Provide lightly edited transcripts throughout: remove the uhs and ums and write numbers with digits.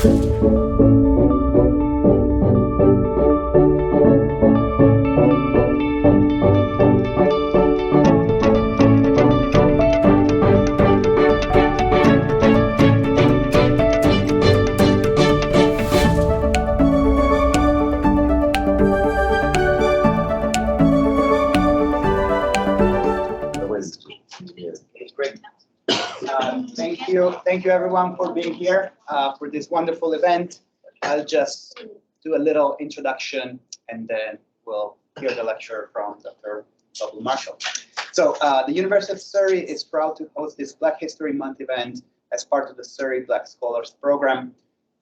Thank you everyone for being here for this wonderful event. I'll just do a little introduction and then we'll hear the lecture from Dr. Zobel Marshall. So the University of Surrey is proud to host this Black History Month event as part of the Surrey Black Scholars Programme.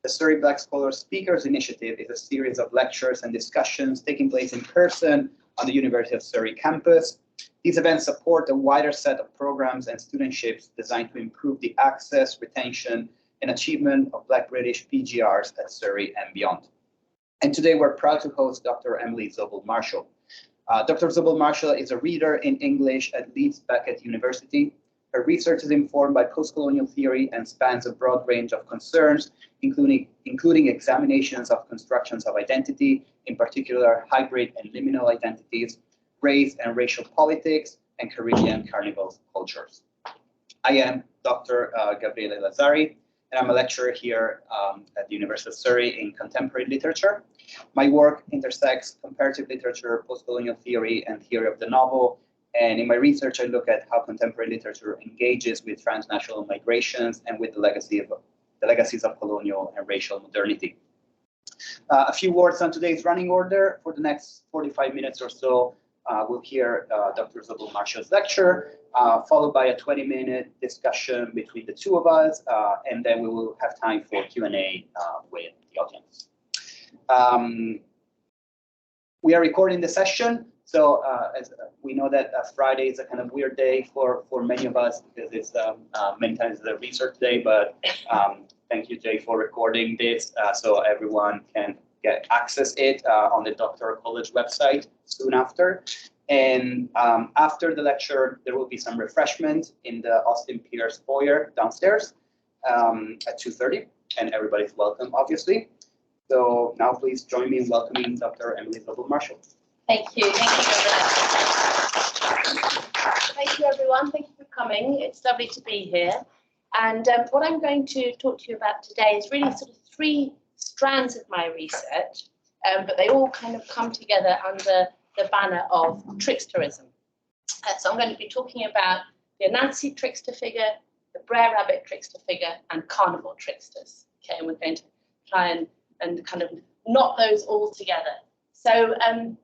The Surrey Black Scholars Speakers initiative is a series of lectures and discussions taking place in person on the University of Surrey campus. These events support a wider set of programs and studentships designed to improve the access, retention, and achievement of Black British PGRs at Surrey and beyond. And today we're proud to host Dr. Emily Zobel Marshall. Dr. Zobel Marshall is a reader in English at Leeds Beckett University. Her research is informed by postcolonial theory and spans a broad range of concerns, including examinations of constructions of identity, in particular hybrid and liminal identities, race and racial politics, and Caribbean carnival cultures. I am Dr. Gabriele Lazzari, and I'm a lecturer here at the University of Surrey in contemporary literature. My work intersects comparative literature, postcolonial theory, and theory of the novel. And in my research, I look at how contemporary literature engages with transnational migrations and with the legacies of colonial and racial modernity. A few words on today's running order. For the next 45 minutes or so, we'll hear Dr. Zobel Marshall's lecture, followed by a 20-minute discussion between the two of us, and then we will have time for Q&A with the audience. We are recording the session, so as we know that Friday is a kind of weird day for many of us because it's many times the research day, but thank you, Jay, for recording this so everyone can get access it on the Doctoral College website soon after. And after the lecture, there will be some refreshment in the Austin Pierce foyer downstairs at 2:30, and everybody's welcome, obviously. So now please join me in welcoming Dr. Emily Zobel Marshall. Thank you. Thank you, everyone. Thank you for coming. It's lovely to be here. And what I'm going to talk to you about today is really sort of three strands of my research, but they all kind of come together under the banner of tricksterism. So I'm going to be talking about the Anansi trickster figure, the Brer Rabbit trickster figure, and carnival tricksters. Okay, and we're going to try and kind of knot those all together. So I'm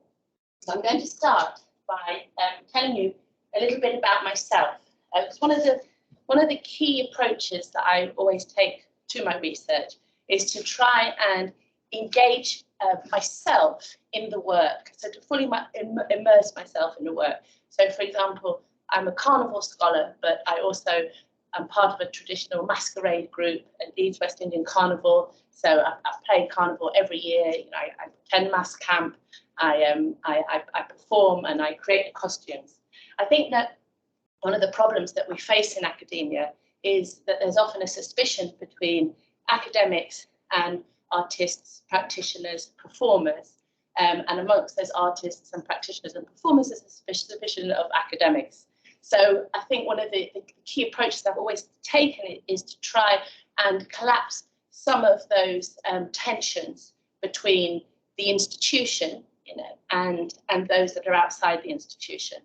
going to start by telling you a little bit about myself. Because one of the key approaches that I always take to my research is to try and engage myself in the work, so to fully immerse myself in the work. So, for example, I'm a carnival scholar, but I also am part of a traditional masquerade group at Leeds West Indian Carnival. So I play carnival every year. You know, I attend mass camp. I perform and I create costumes. I think that one of the problems that we face in academia is that there's often a suspicion between academics and artists, practitioners, performers, and amongst those artists and practitioners and performers is a suspicion of academics. So I think one of the key approaches I've always taken is to try and collapse some of those tensions between the institution, you know, and those that are outside the institution.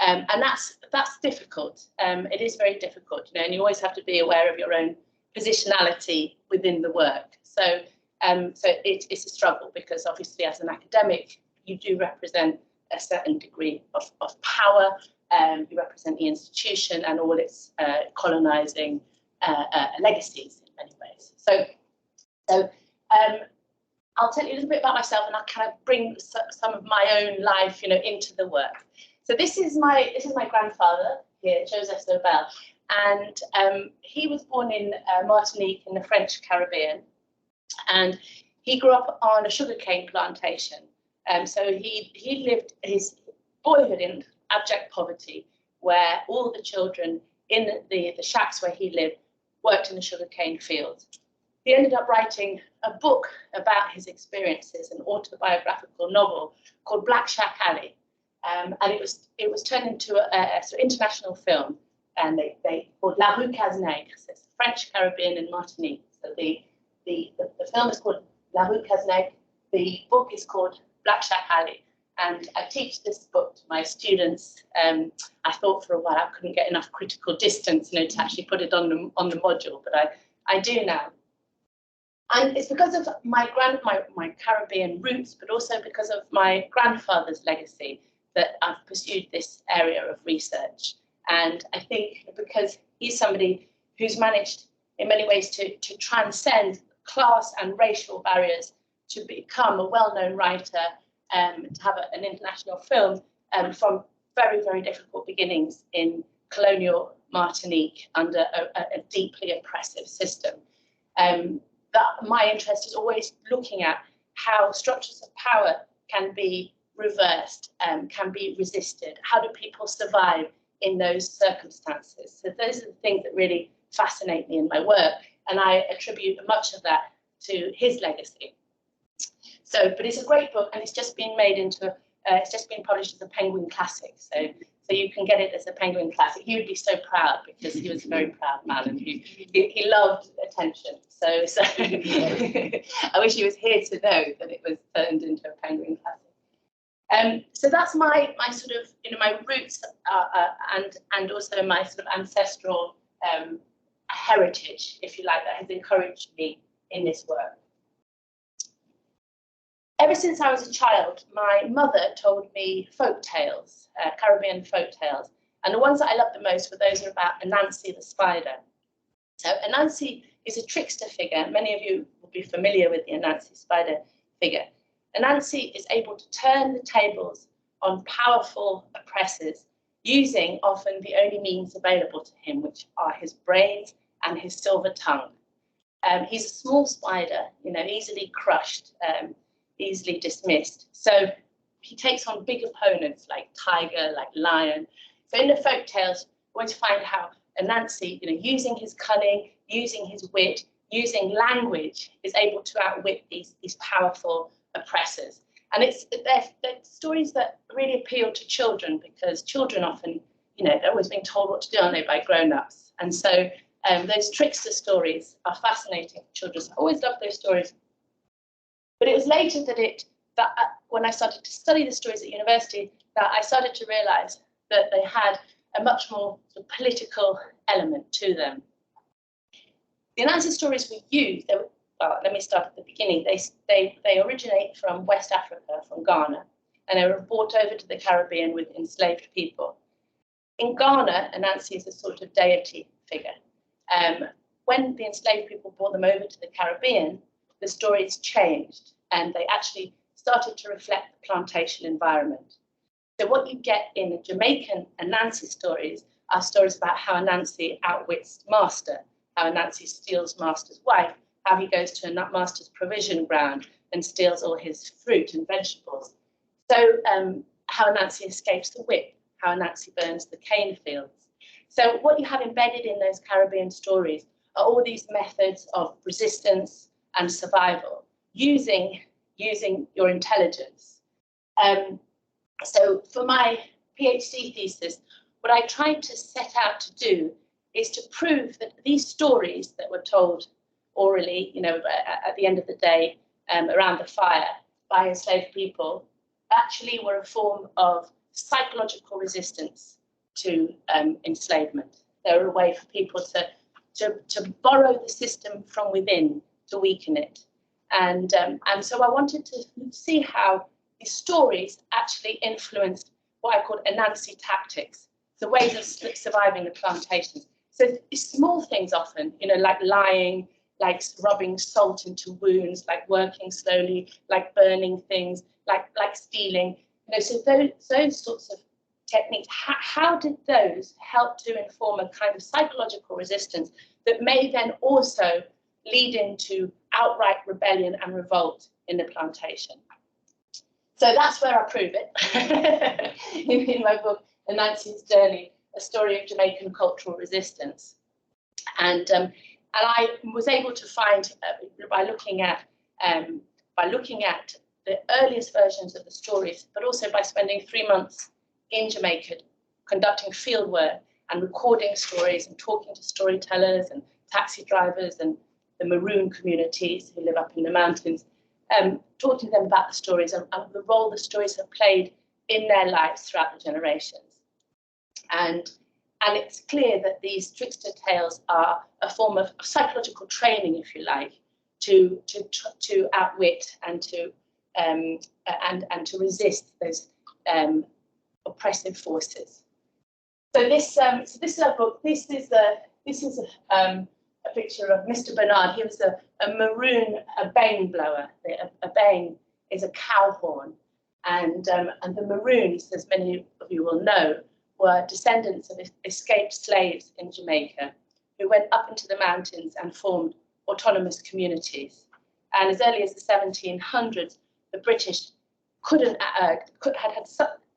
And that's difficult. It is very difficult, you know, and you always have to be aware of your own positionality within the work. So it's a struggle because obviously as an academic, you do represent a certain degree of power. You represent the institution and all its colonizing legacies in many ways. So I'll tell you a little bit about myself and I'll kind of bring some of my own life, you know, into the work. So this is my grandfather here, Joseph Zobel, and he was born in Martinique in the French Caribbean, and he grew up on a sugarcane plantation. So he lived his boyhood in abject poverty, where all the children in the shacks where he lived worked in the sugarcane fields. he ended up writing a book about his experiences, an autobiographical novel called Black Shack Alley. And it was turned into a sort of international film, and they called La Rue Cazenègre. So it's French Caribbean in Martinique. So the film is called La Rue Cazenègre. The book is called Black Shack Alley. And I teach this book to my students. I thought for a while I couldn't get enough critical distance, to actually put it on the module, but I do now. And it's because of my Caribbean roots, but also because of my grandfather's legacy that I've pursued this area of research. And I think because he's somebody who's managed in many ways to transcend class and racial barriers, to become a well-known writer, to have an international film from very, very difficult beginnings in colonial Martinique under a deeply oppressive system. That my interest is always looking at how structures of power can be reversed, can be resisted. How do people survive in those circumstances? So those are the things that really fascinate me in my work, and I attribute much of that to his legacy. So, but it's a great book, and it's just been made into, it's just been published as a Penguin Classic. So you can get it as a Penguin Classic. He would be so proud, because he was a very proud man, and he loved attention. So I wish he was here to know that it was turned into a Penguin Classic. So that's my sort of, my roots and also my sort of ancestral heritage, if you like, that has encouraged me in this work. Ever since I was a child, my mother told me folk tales, Caribbean folk tales, and the ones that I loved the most were those about Anansi the spider. So Anansi is a trickster figure. Many of you will be familiar with the Anansi spider figure. Anansi is able to turn the tables on powerful oppressors, using often the only means available to him, which are his brains and his silver tongue. He's a small spider, easily crushed, easily dismissed. So he takes on big opponents like tiger, like lion. So in the folk tales, we're going to find how Anansi, using his cunning, using his wit, using language, is able to outwit these powerful oppressors. And they're stories that really appeal to children, because children often, they're always being told what to do, aren't they, by grown-ups. And so those trickster stories are fascinating for children. So I always loved those stories. But it was later that when I started to study the stories at university, that I started to realise that they had a much more sort of political element to them. The Anansi stories we use, well, let me start at the beginning. They originate from West Africa, from Ghana, and they were brought over to the Caribbean with enslaved people. In Ghana, Anansi is a sort of deity figure. When the enslaved people brought them over to the Caribbean, the stories changed, and they actually started to reflect the plantation environment. So what you get in the Jamaican Anansi stories are stories about how Anansi outwits master, how Anansi steals master's wife, how he goes to a master's provision ground and steals all his fruit and vegetables. So how Anansi escapes the whip, how Anansi burns the cane fields. So what you have embedded in those Caribbean stories are all these methods of resistance and survival, using your intelligence. So for my PhD thesis, what I tried to set out to do is to prove that these stories that were told orally, at the end of the day, around the fire by enslaved people, actually were a form of psychological resistance to enslavement. They were a way for people to borrow the system from within, to weaken it. And so I wanted to see how these stories actually influenced what I call Anansi tactics, the ways of surviving the plantations. So it's small things often, like lying, like rubbing salt into wounds, like working slowly, like burning things, like stealing. So those sorts of techniques, how did those help to inform a kind of psychological resistance that may then also lead into outright rebellion and revolt in the plantation? So that's where I prove it in my book, Anansi's Journey, a story of Jamaican cultural resistance. And I was able to find by looking at the earliest versions of the stories, but also by spending 3 months in Jamaica conducting field work and recording stories and talking to storytellers and taxi drivers and the maroon communities who live up in the mountains, talking to them about the stories and the role the stories have played in their lives throughout the generations. And it's clear that these trickster tales are a form of psychological training, if you like, to outwit and to resist those oppressive forces. So this is a book. This is a picture of Mr. Bernard. He was a maroon bang blower. A bang is a cow horn, and the Maroons, as many of you will know, were descendants of escaped slaves in Jamaica who went up into the mountains and formed autonomous communities. And as early as the 1700s, the British had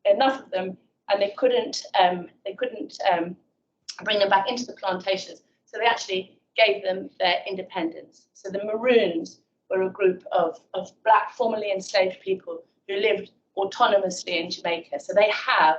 enough of them, and they couldn't bring them back into the plantations. So they actually gave them their independence. So the Maroons were a group of black formerly enslaved people who lived autonomously in Jamaica. So they have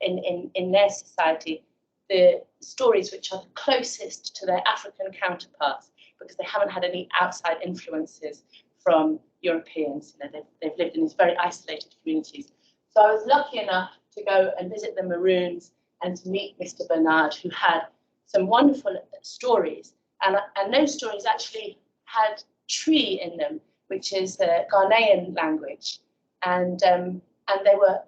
in their society the stories which are closest to their African counterparts, because they haven't had any outside influences from Europeans. You know, they've lived in these very isolated communities. So I was lucky enough to go and visit the Maroons and to meet Mr. Bernard, who had some wonderful stories. And those stories actually had Tree in them, which is the Ghanaian language. And they were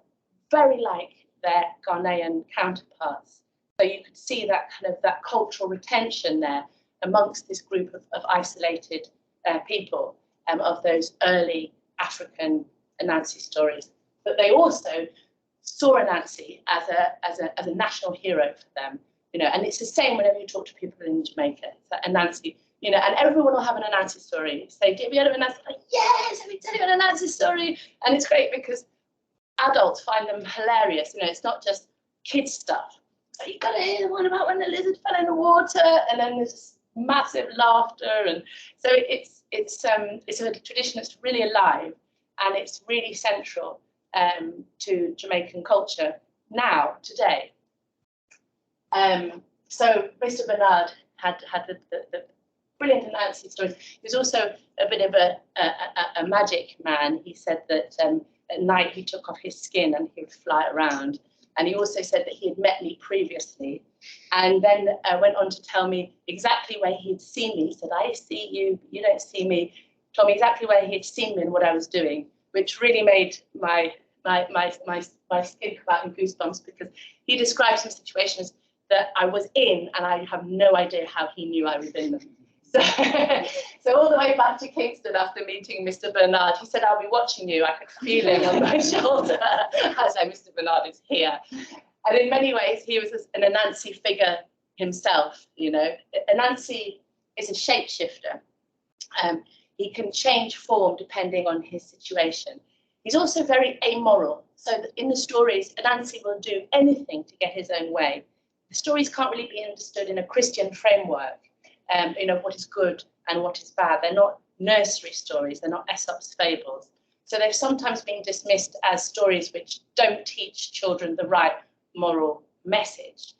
very like their Ghanaian counterparts. So you could see that kind of that cultural retention there amongst this group of isolated people of those early African Anansi stories. But they also saw Anansi as a national hero for them, you know. And it's the same whenever you talk to people in Jamaica. It's like Anansi, you know, and everyone will have an Anansi story. Say, have you heard of Anansi? Like, yes, let me tell you an Anansi story. And it's great because adults find them hilarious. You know, it's not just kids stuff. But you gotta hear the one about when the lizard fell in the water, and then there's this massive laughter. And so it's a tradition that's really alive, and it's really central to Jamaican culture now, today. So Mr. Bernard had the brilliant Anansi stories. He was also a bit of a magic man. He said that at night he took off his skin and he would fly around. And he also said that he had met me previously, and then went on to tell me exactly where he had seen me. He said, I see you, but you don't see me. Told me exactly where he had seen me and what I was doing, which really made my skin come out in goosebumps, because he described some situations that I was in, and I have no idea how he knew I was in them. So all the way back to Kingston after meeting Mr. Bernard, he said, I'll be watching you. I could feel him on my shoulder. I was like, Mr. Bernard is here. And in many ways, he was an Anansi figure himself, you know. Anansi is a shapeshifter. He can change form depending on his situation. He's also very amoral. So that in the stories, Anansi will do anything to get his own way. The stories can't really be understood in a Christian framework. You know, what is good and what is bad. They're not nursery stories, they're not Aesop's fables. So they've sometimes been dismissed as stories which don't teach children the right moral message.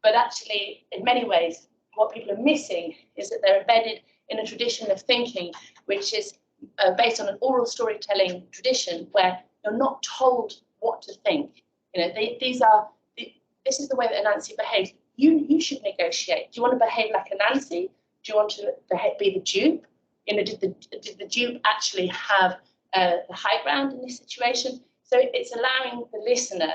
But actually, in many ways, what people are missing is that they're embedded in a tradition of thinking which is based on an oral storytelling tradition where you're not told what to think. You know, this is the way that Anansi behaves. You should negotiate. Do you want to behave like Anansi? Do you want to be the dupe? You know, did the dupe actually have the high ground in this situation? So it's allowing the listener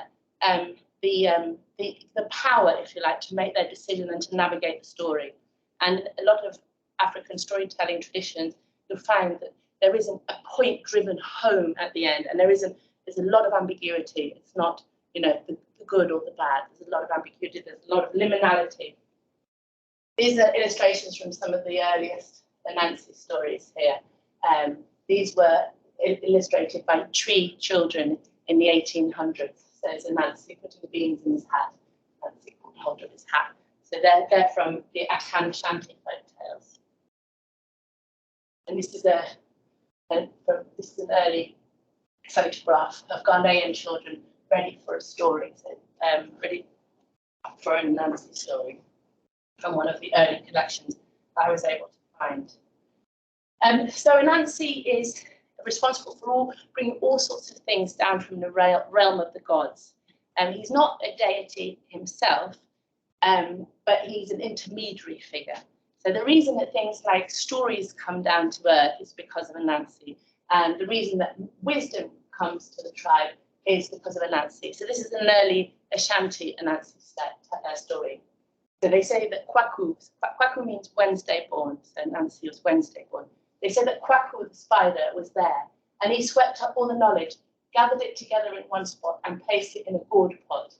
the power, if you like, to make their decision and to navigate the story. And a lot of African storytelling traditions, you'll find that there isn't a point-driven home at the end, and there's a lot of ambiguity. It's not, you know, the good or the bad. There's a lot of ambiguity. There's a lot of liminality. These are illustrations from some of the earliest Anansi stories here. These were illustrated by Tree children in the 1800s. So there's Anansi putting the beans in his hat, Anansi putting hold of his hat. So they're from the Akan Shanti folk tales. And this is an early photograph of Ghanaian children ready for a story, so ready for an Anansi story from one of the early collections I was able to find. So Anansi is responsible for bringing all sorts of things down from the realm of the gods. He's not a deity himself, but he's an intermediary figure. So the reason that things like stories come down to earth is because of Anansi, and the reason that wisdom comes to the tribe is because of Anansi. So this is an early Ashanti Anansi story. So they say that Kwaku means Wednesday born, so Anansi was Wednesday born. They say that Kwaku the spider was there, and he swept up all the knowledge, gathered it together in one spot, and placed it in a gourd pot.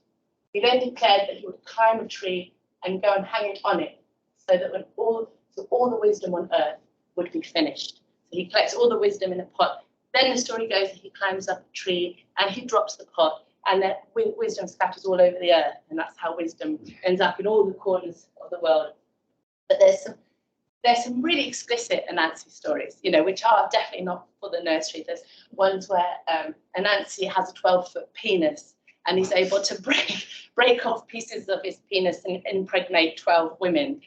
He then declared that he would climb a tree and go and hang it on it, so that all the wisdom on earth would be finished. So he collects all the wisdom in a pot. Then the story goes that he climbs up a tree and he drops the pot, and then wisdom scatters all over the earth, and that's how wisdom ends up in all the corners of the world. But there's some really explicit Anansi stories, which are definitely not for the nursery. There's ones where Anansi has a 12-foot penis, and he's able to break off pieces of his penis and impregnate 12 women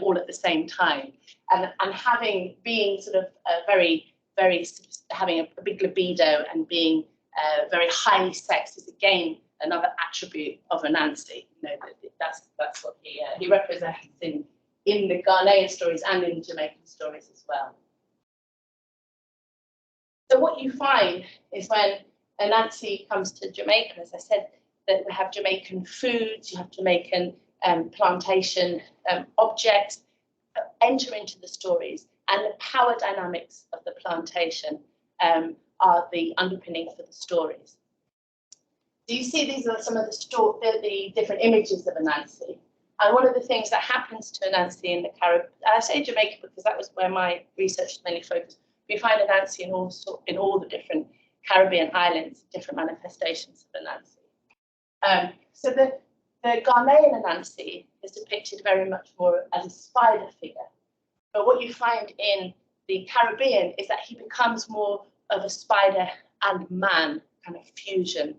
all at the same time, and being sort of very having a big libido and being very highly sexed is again another attribute of Anansi. That's what he represents in the Ghanaian stories and in Jamaican stories as well. So what you find is when Anansi comes to Jamaica, as I said, that we have Jamaican foods, you have Jamaican plantation objects enter into the stories, and the power dynamics of the plantation are the underpinning for the stories. So you see these are some of the different images of Anansi. And one of the things that happens to Anansi in the Caribbean, and I say Jamaica because that was where my research mainly focused, we find Anansi in all the different Caribbean islands, different manifestations of Anansi. So the Ghanaian Anansi is depicted very much more as a spider figure. But what you find in the Caribbean is that he becomes more of a spider and man kind of fusion.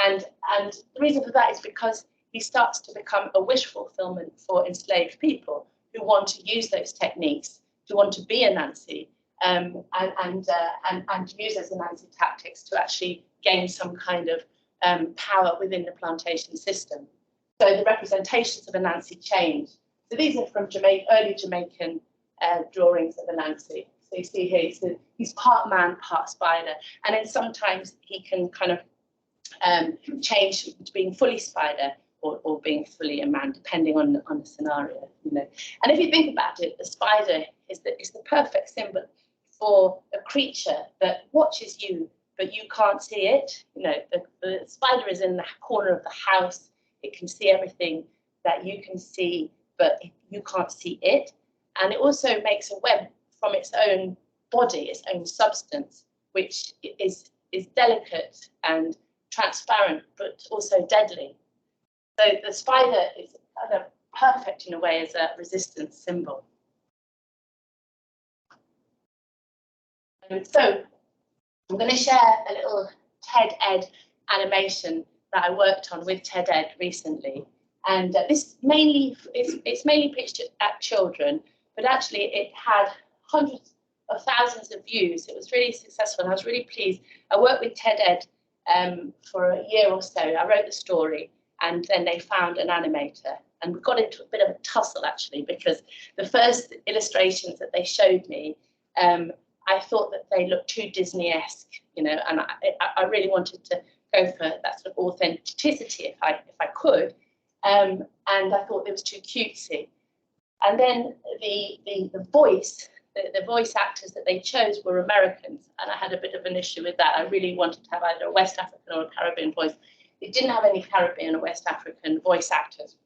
And the reason for that is because he starts to become a wish fulfillment for enslaved people who want to use those techniques, who want to be Anansi, and use those Anansi tactics to actually gain some kind of power within the plantation system. So the representations of Anansi change. So these are from early Jamaican drawings of Anansi. So you see here, he's part man, part spider, and then sometimes he can kind of change to being fully spider or being fully a man, depending on the scenario. And if you think about it, the spider is the perfect symbol for a creature that watches you, but you can't see it. The spider is in the corner of the house. It can see everything that you can see, but you can't see it. And it also makes a web from its own body, its own substance, which is delicate and transparent, but also deadly. So the spider is kind of perfect in a way as a resistance symbol. And so I'm going to share a little TED Ed animation that I worked on with TED Ed recently. And it's mainly pitched at children, but actually it had hundreds of thousands of views. It was really successful, and I was really pleased. I worked with TED Ed for a year or so. I wrote the story, and then they found an animator. And we got into a bit of a tussle, actually, because the first illustrations that they showed me, I thought that they looked too Disney-esque, and I really wanted to go for that sort of authenticity if I could. And I thought it was too cutesy. And then the voice actors that they chose were Americans, and I had a bit of an issue with that. I really wanted to have either a West African or a Caribbean voice. They didn't have any Caribbean or West African voice actors.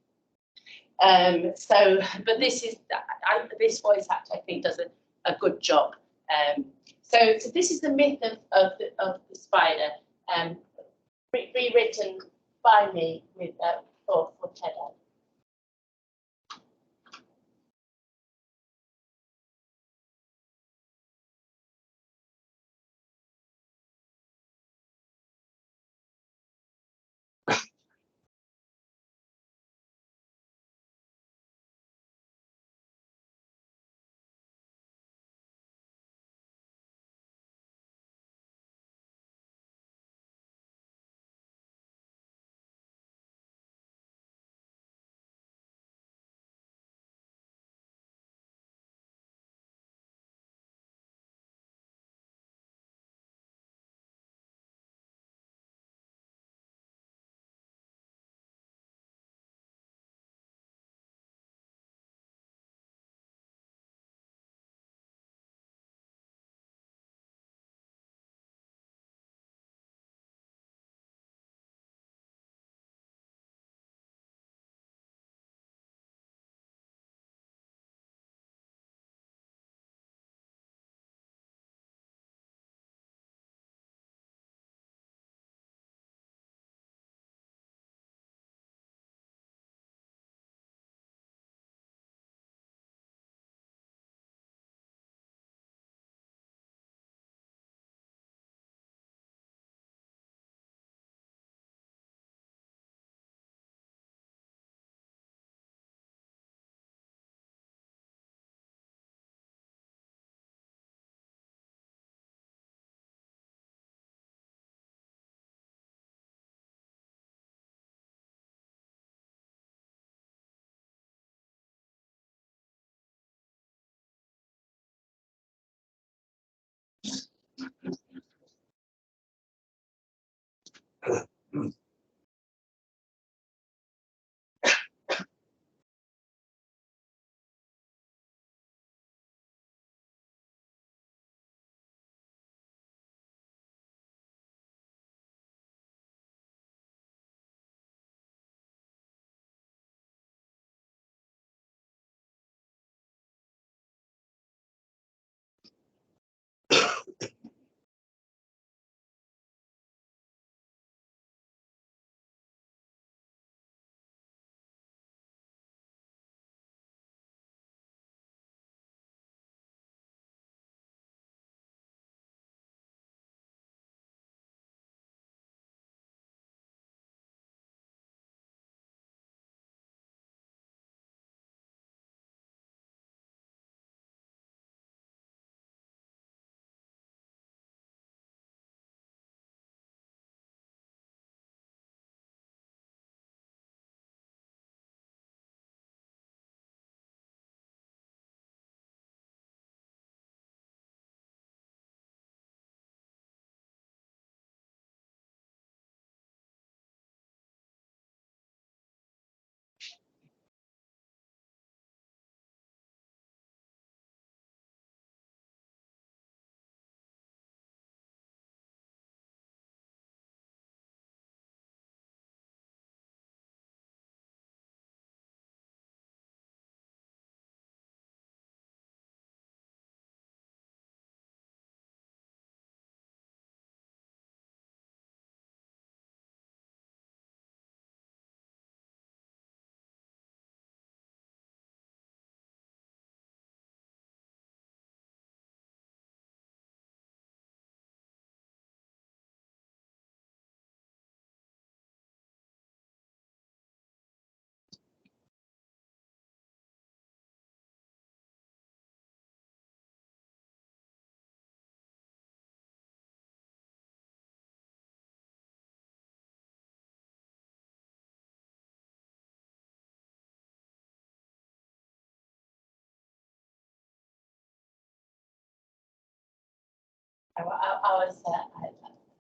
But this voice actor, I think, does a good job. So this is the myth of the spider, rewritten by me with for TED Ed.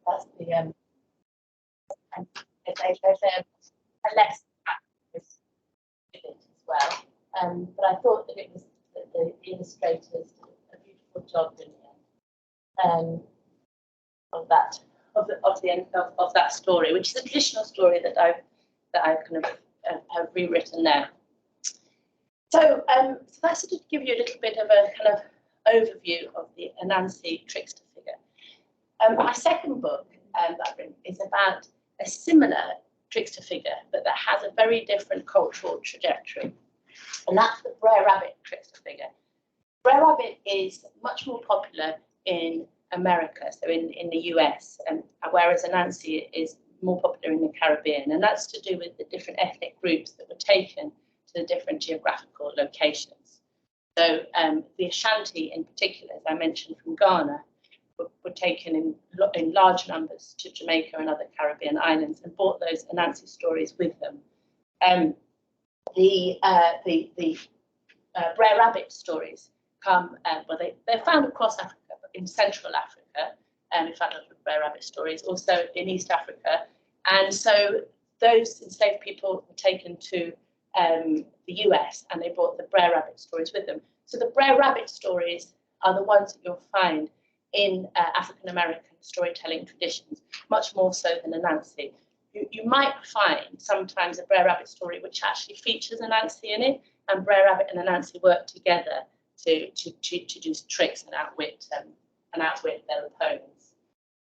That's the there's a less practice with it as well. But I thought that it was that the illustrators did a beautiful job in of that story, which is a traditional story that I've kind of have rewritten now. So so that's to give you a little bit of a kind of overview of the Anansi trickster figure. My second book that I've written is about a similar trickster figure, but that has a very different cultural trajectory, and that's the Brer Rabbit trickster figure. Brer Rabbit is much more popular in America, so in the US, and whereas Anansi is more popular in the Caribbean, and that's to do with the different ethnic groups that were taken to the different geographical locations. So the Ashanti in particular, as I mentioned, from Ghana, were taken in large numbers to Jamaica and other Caribbean islands and brought those Anansi stories with them. The Brer Rabbit stories come, well, they're found across Africa, but in Central Africa, we found a lot of Brer Rabbit stories, also in East Africa. And so those enslaved people were taken to the US, and they brought the Brer Rabbit stories with them. So the Brer Rabbit stories are the ones that you'll find in African American storytelling traditions, much more so than Anansi. You might find sometimes a Brer Rabbit story which actually features Anansi in it, and Brer Rabbit and Anansi work together to do tricks and outwit their opponents.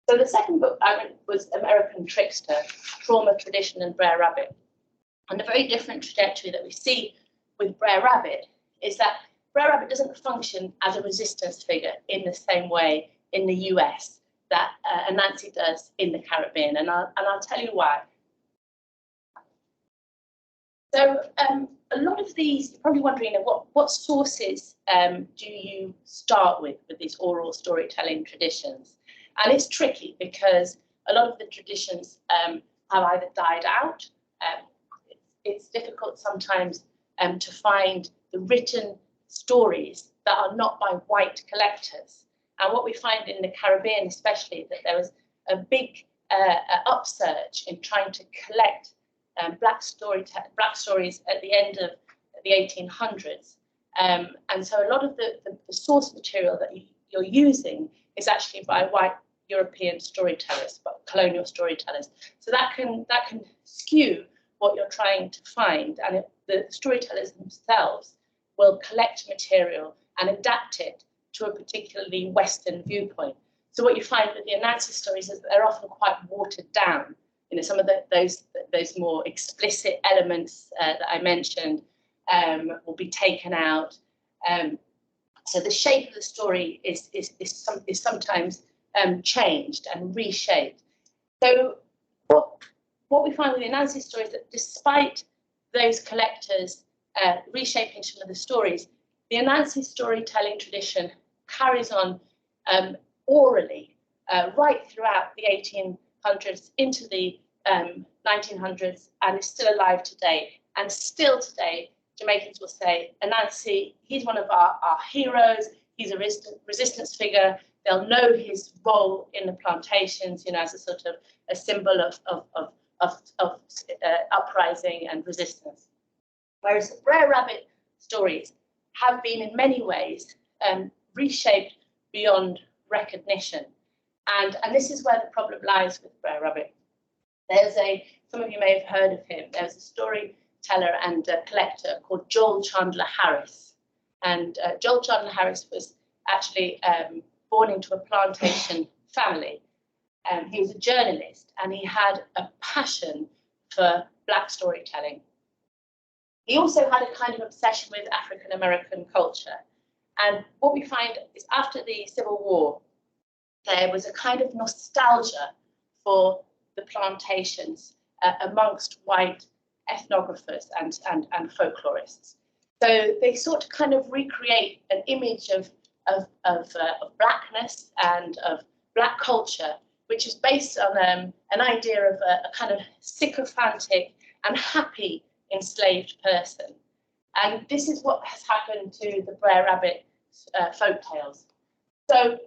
So the second book I read was American Trickster, Trauma, Tradition, and Brer Rabbit. And a very different trajectory that we see with Brer Rabbit is that Brer Rabbit doesn't function as a resistance figure in the same way in the US that Anansi does in the Caribbean, and I'll tell you why. So a lot of these, you're probably wondering, what sources do you start with these oral storytelling traditions? And it's tricky because a lot of the traditions have either died out. It's difficult sometimes to find the written stories that are not by white collectors. And what we find in the Caribbean especially, that there was a big upsurge in trying to collect black stories at the end of the 1800s. And so a lot of the source material that you're using is actually by white European storytellers, but colonial storytellers. So that can skew what you're trying to find, and the storytellers themselves will collect material and adapt it to a particularly Western viewpoint. So what you find with the Anansi stories is that they're often quite watered down. You know, some of those more explicit elements that I mentioned will be taken out. So the shape of the story is sometimes changed and reshaped. So what we find with the Anansi stories is that despite those collectors reshaping some of the stories, the Anansi storytelling tradition carries on orally right throughout the 1800s into the 1900s, and is still alive today. And still today, Jamaicans will say, Anansi, he's one of our heroes, he's a resistance figure. They'll know his role in the plantations, you know, as a sort of a symbol of uprising and resistance. Whereas the Brer Rabbit stories have been in many ways reshaped beyond recognition. And this is where the problem lies with Brer Rabbit. Some of you may have heard of him. There's a storyteller and a collector called Joel Chandler Harris. And Joel Chandler Harris was actually born into a plantation family. He was a journalist, and he had a passion for black storytelling. He also had a kind of obsession with African American culture. And what we find is after the Civil War, there was a kind of nostalgia for the plantations amongst white ethnographers and folklorists. So they sought to kind of recreate an image of blackness and of black culture, which is based on an idea of a kind of sycophantic and happy enslaved person. And this is what has happened to the Brer Rabbit folk tales. So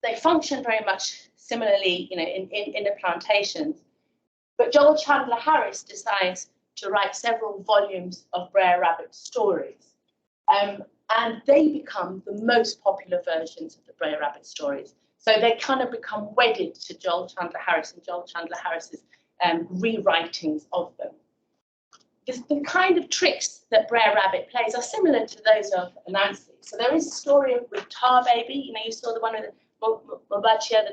they function very much similarly, you know, in the plantations. But Joel Chandler Harris decides to write several volumes of Brer Rabbit stories. And they become the most popular versions of the Brer Rabbit stories. So they kind of become wedded to Joel Chandler Harris and Joel Chandler Harris's rewritings of them. The kind of tricks that Brer Rabbit plays are similar to those of Anansi. So there is a story with Tar Baby. You know, you saw the one with Mbachia, the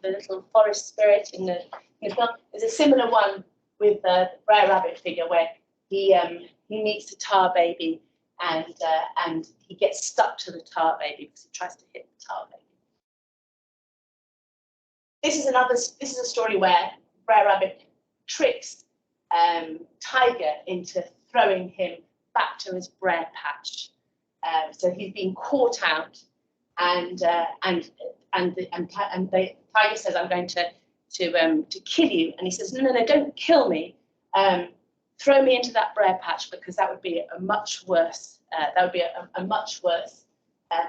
little forest spirit in the film. There's a similar one with the Brer Rabbit figure where he meets the Tar Baby and he gets stuck to the Tar Baby because he tries to hit the Tar Baby. This is a story where Brer Rabbit tricks Tiger into throwing him back to his Brer patch. So he's being caught out, and the Tiger says, "I'm going to kill you," and he says, "No, don't kill me. Throw me into that Brer patch because that would be a much worse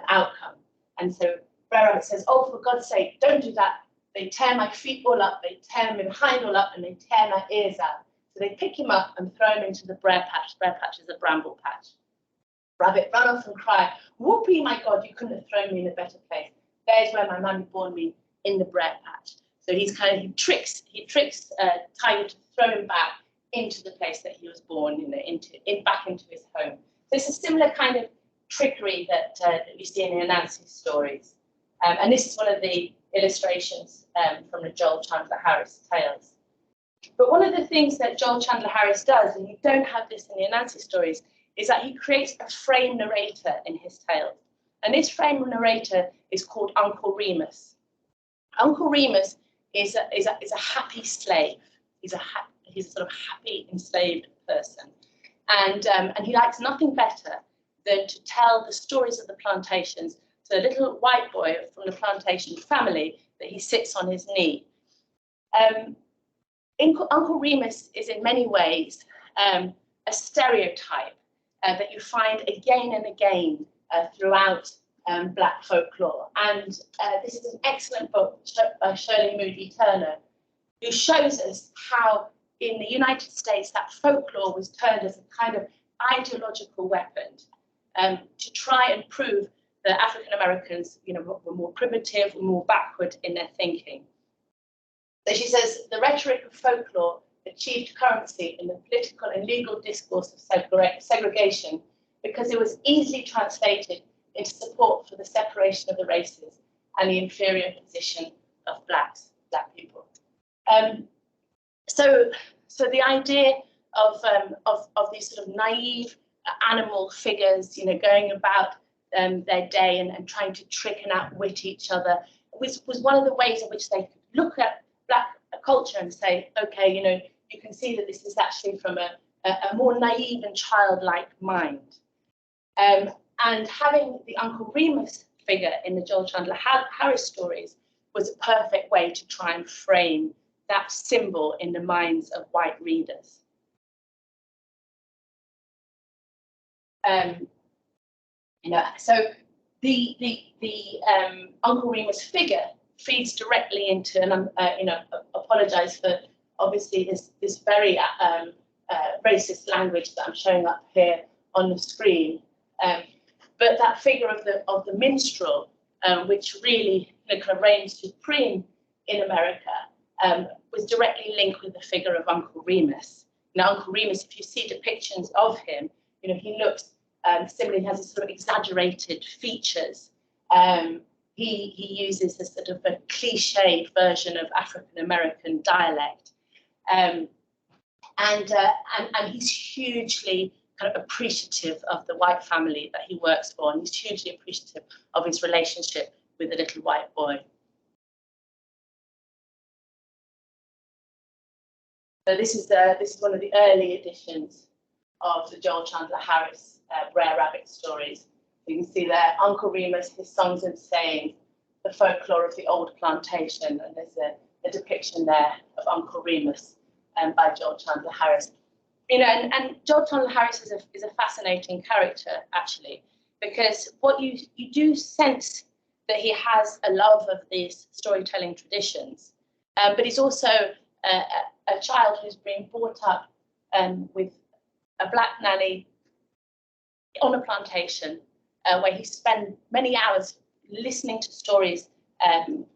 outcome." And so Brer Rabbit says, "Oh, for God's sake, don't do that. They tear my feet all up, they tear my behind all up, and they tear my ears out." So they pick him up and throw him into the Brer patch. Brer patch is a bramble patch. Rabbit ran off and cried, "Whoopee, my God, you couldn't have thrown me in a better place. There's where my mummy born me, in the Brer patch." So he tricks Tiger to throw him back into the place that he was born, back into his home. So it's a similar kind of trickery that we see in the Anansi stories. And this is one of the illustrations from the Joel Chandler Harris tales. But one of the things that Joel Chandler Harris does, and you don't have this in the Anansi stories, is that he creates a frame narrator in his tales. And this frame narrator is called Uncle Remus. Uncle Remus is a happy slave. He's a sort of happy enslaved person. And he likes nothing better than to tell the stories of the plantations to a little white boy from the plantation family that he sits on his knee. Uncle Remus is in many ways a stereotype that you find again and again throughout Black folklore. And this is an excellent book by Shirley Moody Turner, who shows us how in the United States that folklore was turned as a kind of ideological weapon to try and prove that African Americans, were more primitive, were more backward in their thinking. So she says the rhetoric of folklore achieved currency in the political and legal discourse of segregation because it was easily translated into support for the separation of the races and the inferior position of black people. So the idea of these sort of naive animal figures, going about their day and trying to trick and outwit each other was one of the ways in which they could look at black culture and say, okay, you can see that this is actually from a more naive and childlike mind. And having the Uncle Remus figure in the Joel Chandler Harris stories was a perfect way to try and frame that symbol in the minds of white readers. So the Uncle Remus figure feeds directly into, and apologize for obviously this very racist language that I'm showing up here on the screen. But that figure of the minstrel, which really kind of reigns supreme in America, was directly linked with the figure of Uncle Remus. Now, Uncle Remus, if you see depictions of him, he looks similarly, has a sort of exaggerated features. He uses a sort of a cliched version of African American dialect, and he's hugely kind of appreciative of the white family that he works for, and he's hugely appreciative of his relationship with the little white boy. So this is one of the early editions of the Joel Chandler Harris Brer Rabbit stories. You can see there Uncle Remus, his songs and sayings, the folklore of the old plantation, and there's a depiction there of Uncle Remus by Joel Chandler Harris. And Joel Chandler Harris is a fascinating character, actually, because what you do sense that he has a love of these storytelling traditions, but he's also a child who's been brought up with a black nanny on a plantation where he spent many hours listening to stories and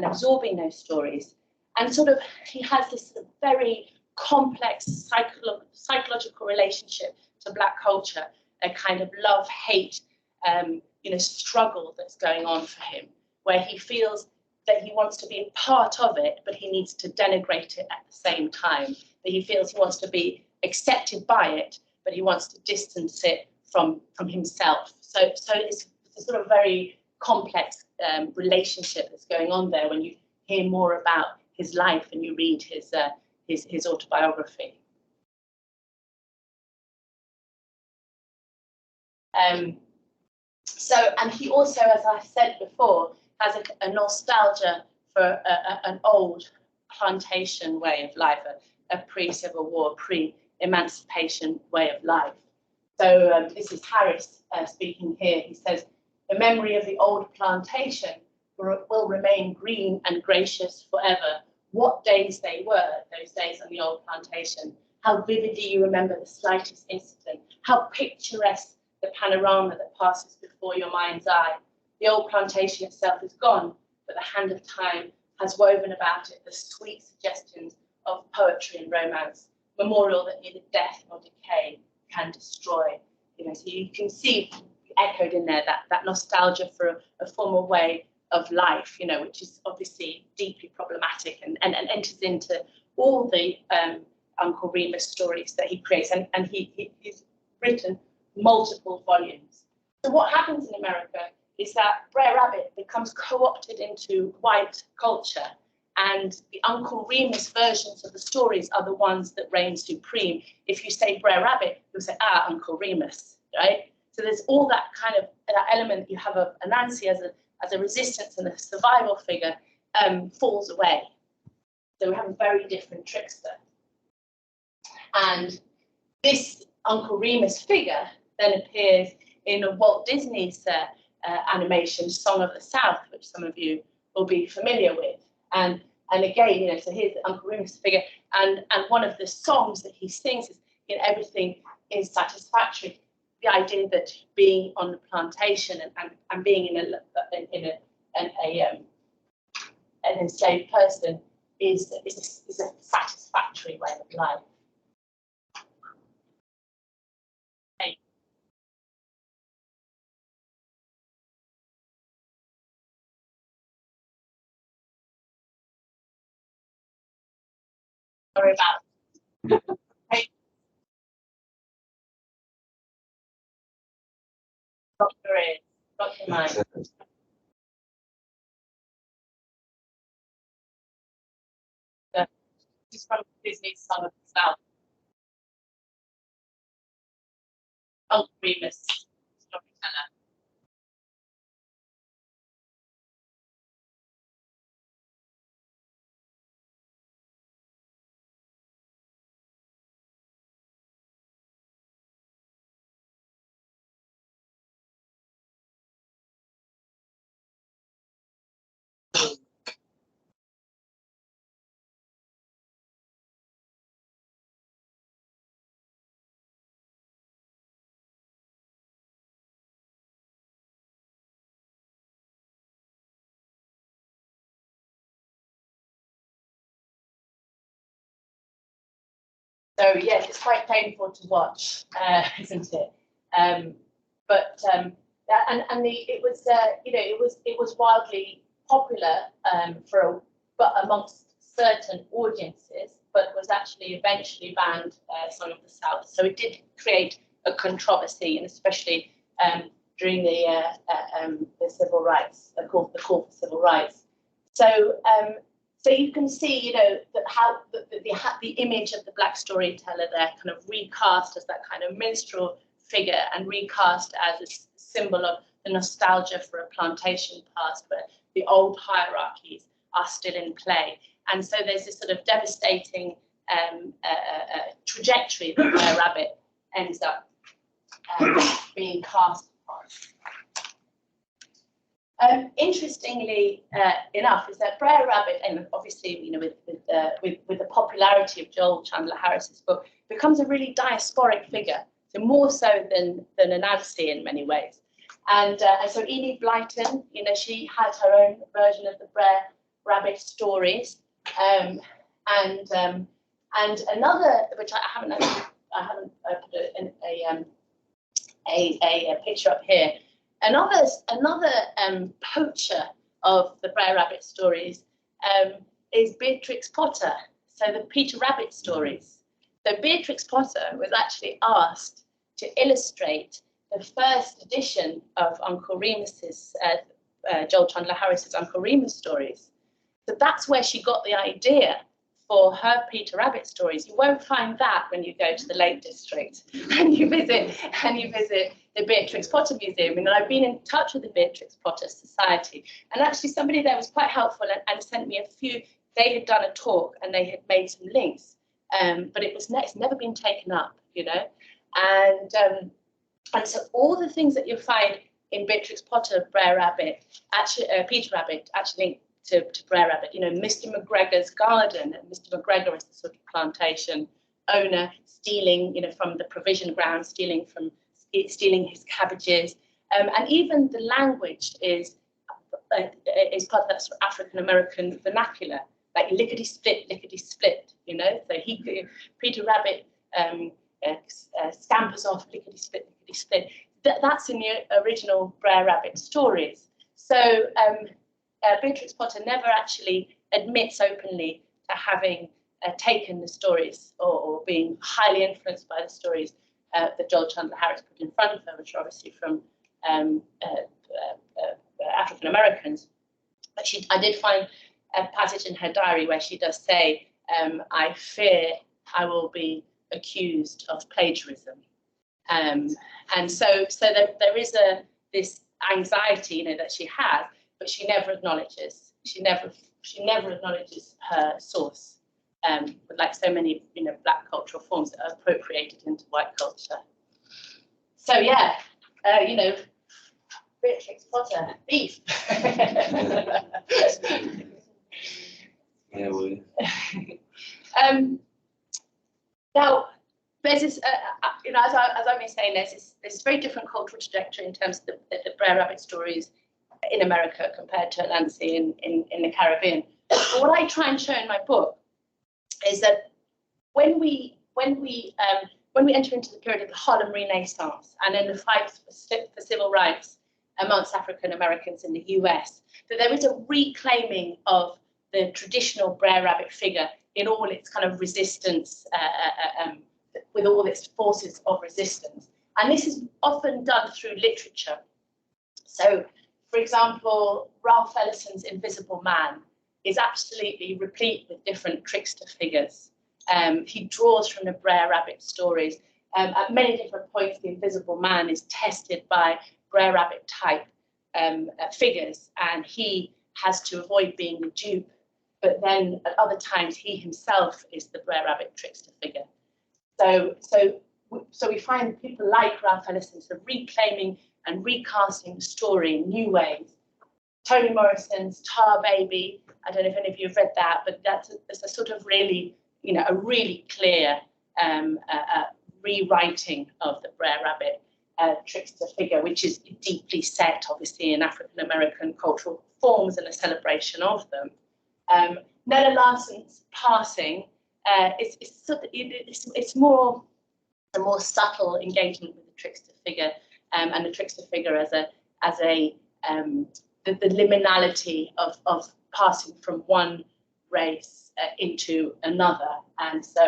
absorbing those stories. And sort of he has this sort of very complex psychological relationship to black culture, a kind of love-hate struggle that's going on for him, where he feels that he wants to be a part of it, but he needs to denigrate it at the same time. That he feels he wants to be accepted by it, but he wants to distance it from himself. So it's a sort of very complex relationship that's going on there when you hear more about his life and you read his autobiography. And he also, as I said before, has a nostalgia for an old plantation way of life, a pre-Civil War, pre-emancipation way of life. So this is Harris speaking here. He says, the memory of the old plantation will remain green and gracious forever. What days they were, those days on the old plantation. How vividly you remember the slightest incident. How picturesque the panorama that passes before your mind's eye. The old plantation itself is gone, but the hand of time has woven about it the sweet suggestions of poetry and romance, memorial that neither death nor decay can destroy. So you can see echoed in there that nostalgia for a former way of life, which is obviously deeply problematic and enters into all the Uncle Remus stories that he creates, and he's written multiple volumes. So what happens in America is that Brer Rabbit becomes co-opted into white culture, and the Uncle Remus versions of the stories are the ones that reign supreme. If you say Brer Rabbit, you'll say, Uncle Remus, right? So there's all that kind of that element that you have of Anansi as a resistance and a survival figure falls away. So we have a very different trickster. And this Uncle Remus figure then appears in Walt Disney's animation Song of the South, which some of you will be familiar with. And again, you know, so here's Uncle Remus' figure, and one of the songs that he sings is, you know, everything is satisfactory. The idea that being on the plantation and being an enslaved person is a satisfactory way of life. Okay. Sorry about hey, Dr. Mine. This is from Disney's Song of the South. Uncle Remus, storyteller. So yes, it's quite painful to watch, isn't it? It was you know, it was wildly popular but amongst certain audiences, but was actually eventually banned, Song of the South. So it did create a controversy, and especially during the civil rights, the call for civil rights. So so you can see, you know, that how the image of the Black storyteller there kind of recast as that kind of minstrel figure and recast as a symbol of the nostalgia for a plantation past where the old hierarchies are still in play. And so there's this sort of devastating trajectory that Brer Rabbit ends up being cast upon. Interestingly enough, is that Brer Rabbit, and obviously, you know, with the popularity of Joel Chandler Harris's book, becomes a really diasporic figure, so more so than Anansi in many ways. And so Enid Blyton, you know, she had her own version of the Brer Rabbit stories, and another, which I haven't put a picture up here. Another poacher of the Brer Rabbit stories is Beatrix Potter, so the Peter Rabbit stories. So Beatrix Potter was actually asked to illustrate the first edition of Uncle Remus's, Joel Chandler Harris's Uncle Remus stories. So that's where she got the idea for her Peter Rabbit stories. You won't find that when you go to the Lake District and you visit the Beatrix Potter Museum. And I've been in touch with the Beatrix Potter Society, and actually somebody there was quite helpful and sent me a few. They had done a talk and they had made some links, but it's never been taken up, you know. And so all the things that you'll find in Beatrix Potter, Brer Rabbit, actually Peter Rabbit, actually to Brer Rabbit, you know, Mr. McGregor's garden, and Mr. McGregor is the sort of plantation owner, stealing, you know, from the provision ground, stealing his cabbages, and even the language is part of that sort of African American vernacular, like lickety split, you know. So Peter Rabbit scampers off lickety split. That's in the original Brer Rabbit stories. So Beatrix Potter never actually admits openly to having taken the stories or being highly influenced by the stories that Joel Chandler Harris put in front of her, which are obviously from African Americans. But I did find a passage in her diary where she does say, "I fear I will be accused of plagiarism," and so there is this anxiety, you know, that she has, but she never acknowledges. She never acknowledges her source. Like so many, you know, Black cultural forms that are appropriated into white culture. So yeah, you know, Beatrix Potter, beef. Yeah, we. Now, there's this, you know, as I've been saying, there's this very different cultural trajectory in terms of the Brer Rabbit stories in America compared to Nancy in the Caribbean. But what I try and show in my book is that when we enter into the period of the Harlem Renaissance and in the fight for civil rights amongst African Americans in the US, that there is a reclaiming of the traditional Brer Rabbit figure in all its kind of resistance, with all its forces of resistance. And this is often done through literature. So, for example, Ralph Ellison's Invisible Man is absolutely replete with different trickster figures. He draws from the Brer Rabbit stories. At many different points, the Invisible Man is tested by Brer Rabbit type figures, and he has to avoid being the dupe. But then at other times, he himself is the Brer Rabbit trickster figure. So we find people like Ralph Ellison sort of reclaiming and recasting the story in new ways. Toni Morrison's Tar Baby, I don't know if any of you have read that, but that's a sort of really, you know, a really clear rewriting of the Brer Rabbit trickster figure, which is deeply set, obviously, in African American cultural forms and a celebration of them. Nella Larson's Passing, it's more a more subtle engagement with the trickster figure, and the trickster figure as the liminality of passing from one race into another. And so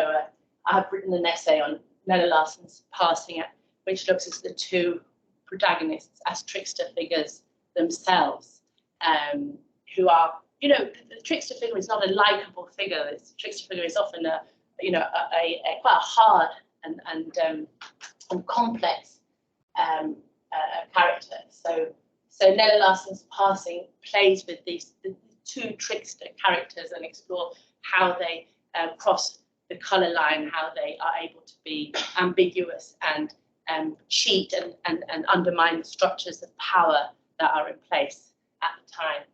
I have written an essay on Nella Larson's Passing, which looks at the two protagonists as trickster figures themselves, who are, you know, the trickster figure is not a likable figure. The trickster figure is often a quite a hard and complex character. So Nella Larson's Passing plays with the two trickster characters and explore how they cross the colour line, how they are able to be ambiguous and cheat and undermine the structures of power that are in place at the time.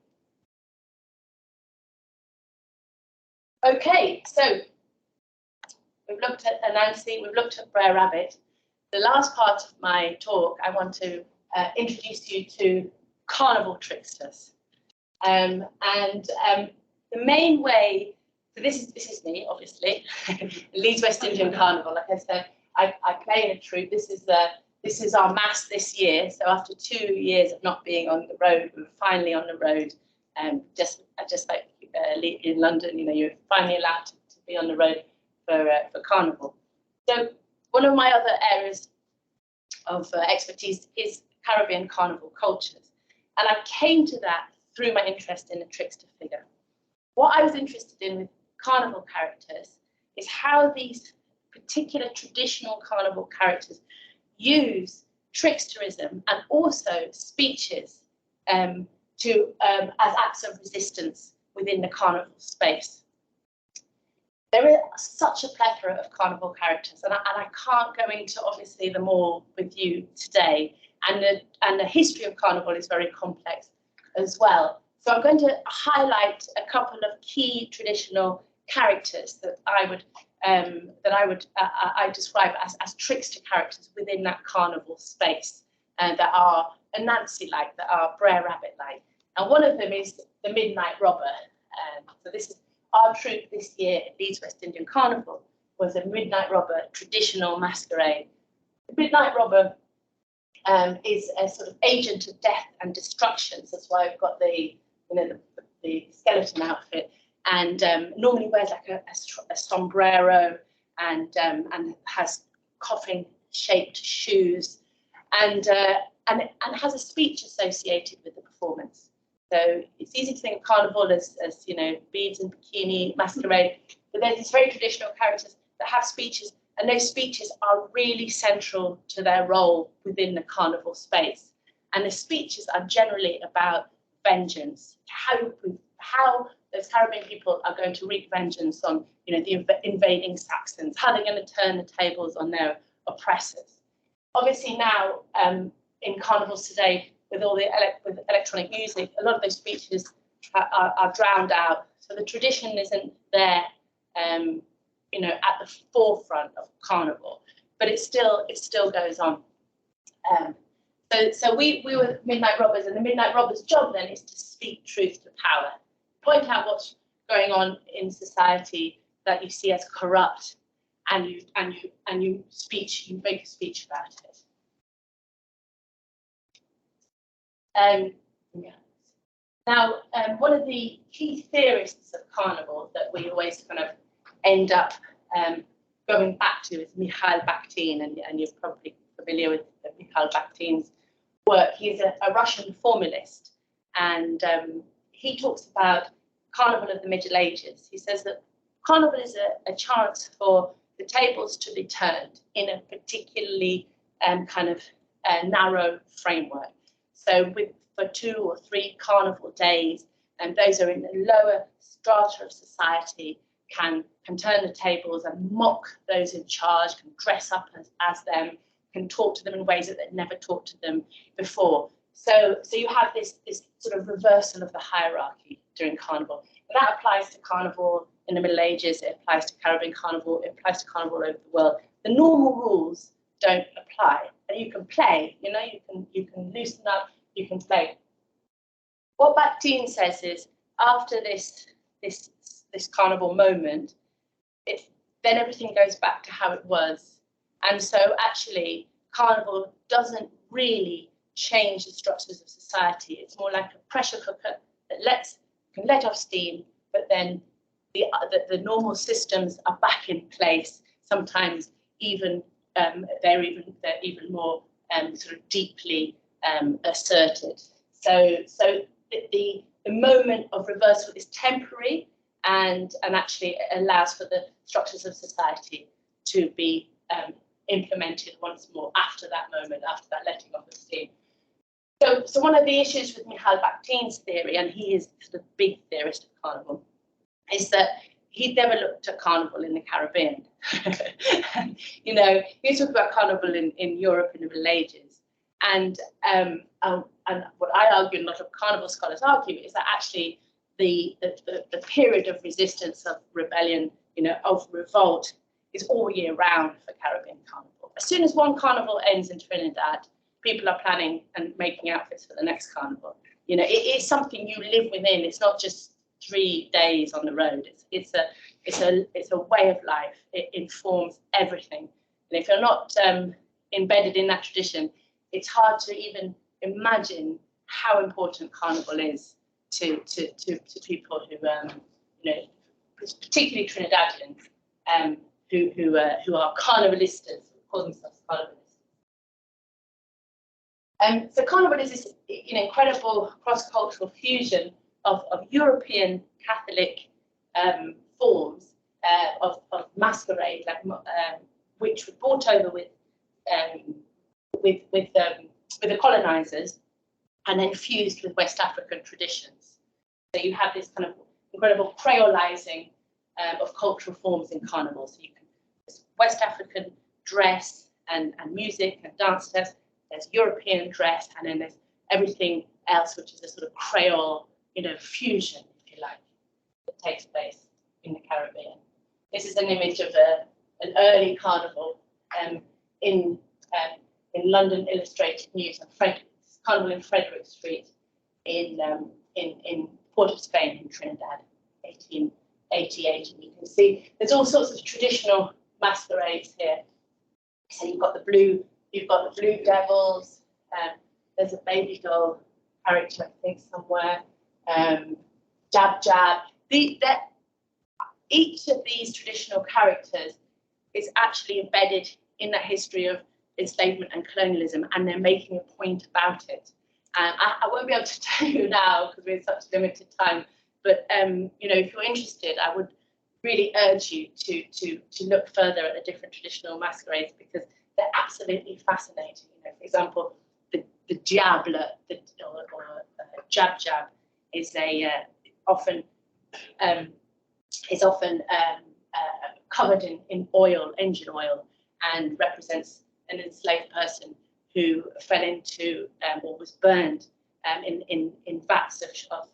Okay, so we've looked at Anansi, we've looked at Brer Rabbit. The last part of my talk, I want to introduce you to carnival tricksters. The main way, so this is me, obviously, Leeds West Indian Carnival. Like I said, I play in a troupe. This is our mass this year. So after 2 years of not being on the road, we're finally on the road. Just like in London, you know, you're finally allowed to be on the road for Carnival. So one of my other areas of expertise is Caribbean Carnival cultures. And I came to that through my interest in the trickster figure. What I was interested in with Carnival characters is how these particular traditional Carnival characters use tricksterism and also speeches as acts of resistance within the Carnival space. There is such a plethora of Carnival characters, and I can't go into obviously them all with you today. And the history of Carnival is very complex as well. So I'm going to highlight a couple of key traditional characters that I describe as trickster characters within that Carnival space, that are Anansi-like, that are Brer Rabbit-like. And one of them is the Midnight Robber. So this is our troupe this year at Leeds West Indian Carnival, was a Midnight Robber traditional masquerade. The Midnight Robber is a sort of agent of death and destruction. So that's why I've got the skeleton outfit, and normally wears like a sombrero and has coffin-shaped shoes, and has a speech associated with the performance. So it's easy to think of Carnival as you know, beads and bikini masquerade, but there's these very traditional characters that have speeches, and those speeches are really central to their role within the Carnival space. And the speeches are generally about vengeance, how those Caribbean people are going to wreak vengeance on, you know, the invading Saxons, how they're going to turn the tables on their oppressors. Obviously now, in carnivals today, with all the with electronic music, a lot of those speeches are drowned out. So the tradition isn't there, you know, at the forefront of Carnival, but it still goes on. So we were Midnight Robbers, and the Midnight Robbers' job then is to speak truth to power, point out what's going on in society that you see as corrupt, and you make a speech about it. Yeah. Now, one of the key theorists of Carnival that we always kind of end up going back to is Mikhail Bakhtin, and you're probably familiar with Mikhail Bakhtin's work. He's a Russian formalist, and he talks about Carnival of the Middle Ages. He says that Carnival is a chance for the tables to be turned in a particularly kind of narrow framework. So for 2 or 3 Carnival days, and those are in the lower strata of society, can turn the tables and mock those in charge, can dress up as them, can talk to them in ways that they'd never talked to them before. So you have this sort of reversal of the hierarchy during Carnival. And that applies to Carnival in the Middle Ages, it applies to Caribbean Carnival, it applies to Carnival over the world. The normal rules don't apply, and you can play, you know, you can loosen up, you can play. What Bakhtin says is, after this Carnival moment, then everything goes back to how it was. And so actually, Carnival doesn't really change the structures of society. It's more like a pressure cooker that can let off steam, but then the normal systems are back in place. Sometimes even they're even more sort of deeply asserted. So the moment of reversal is temporary, and actually allows for the structures of society to be implemented once more after that moment, after that letting off of steam. So one of the issues with Mikhail Bakhtin's theory, and he is the big theorist of Carnival, is that he'd never looked at Carnival in the Caribbean. You know, he talked about Carnival in Europe in the Middle Ages, and what I argue, and a lot of Carnival scholars argue, is that actually the period of resistance, of rebellion, you know, of revolt, is all year round for Caribbean Carnival. As soon as one Carnival ends in Trinidad, people are planning and making outfits for the next Carnival. You know, it is something you live within. It's not just 3 days on the road. It's a way of life. It informs everything. And if you're not embedded in that tradition, it's hard to even imagine how important Carnival is to people who you know, particularly Trinidadians, who are carnivalistas, who call themselves carnivalistas. So Carnival is this, you know, incredible cross-cultural fusion of European Catholic forms of masquerade, like which were brought over with the colonizers, and then fused with West African traditions. So you have this kind of incredible creolizing of cultural forms in Carnival. So you can there's West African dress and music and dance steps. There's European dress, and then there's everything else, which is a sort of Creole, you know, fusion, if you like, that takes place in the Caribbean. This is an image of an early Carnival in London Illustrated News, and Carnival in Frederick Street in Port of Spain in Trinidad, 1888. And you can see there's all sorts of traditional masquerades here. So you've got the blue devils. There's a baby doll character, I think, somewhere. Jab Jab. Each of these traditional characters is actually embedded in the history of enslavement and colonialism, and they're making a point about it. I won't be able to tell you now because we're such limited time, but you know, if you're interested, I would really urge you to look further at the different traditional masquerades, because they're absolutely fascinating. You know, for example, the diable, or jab jab, is often covered in oil, engine oil, and represents an enslaved person who fell into or was burned in vats of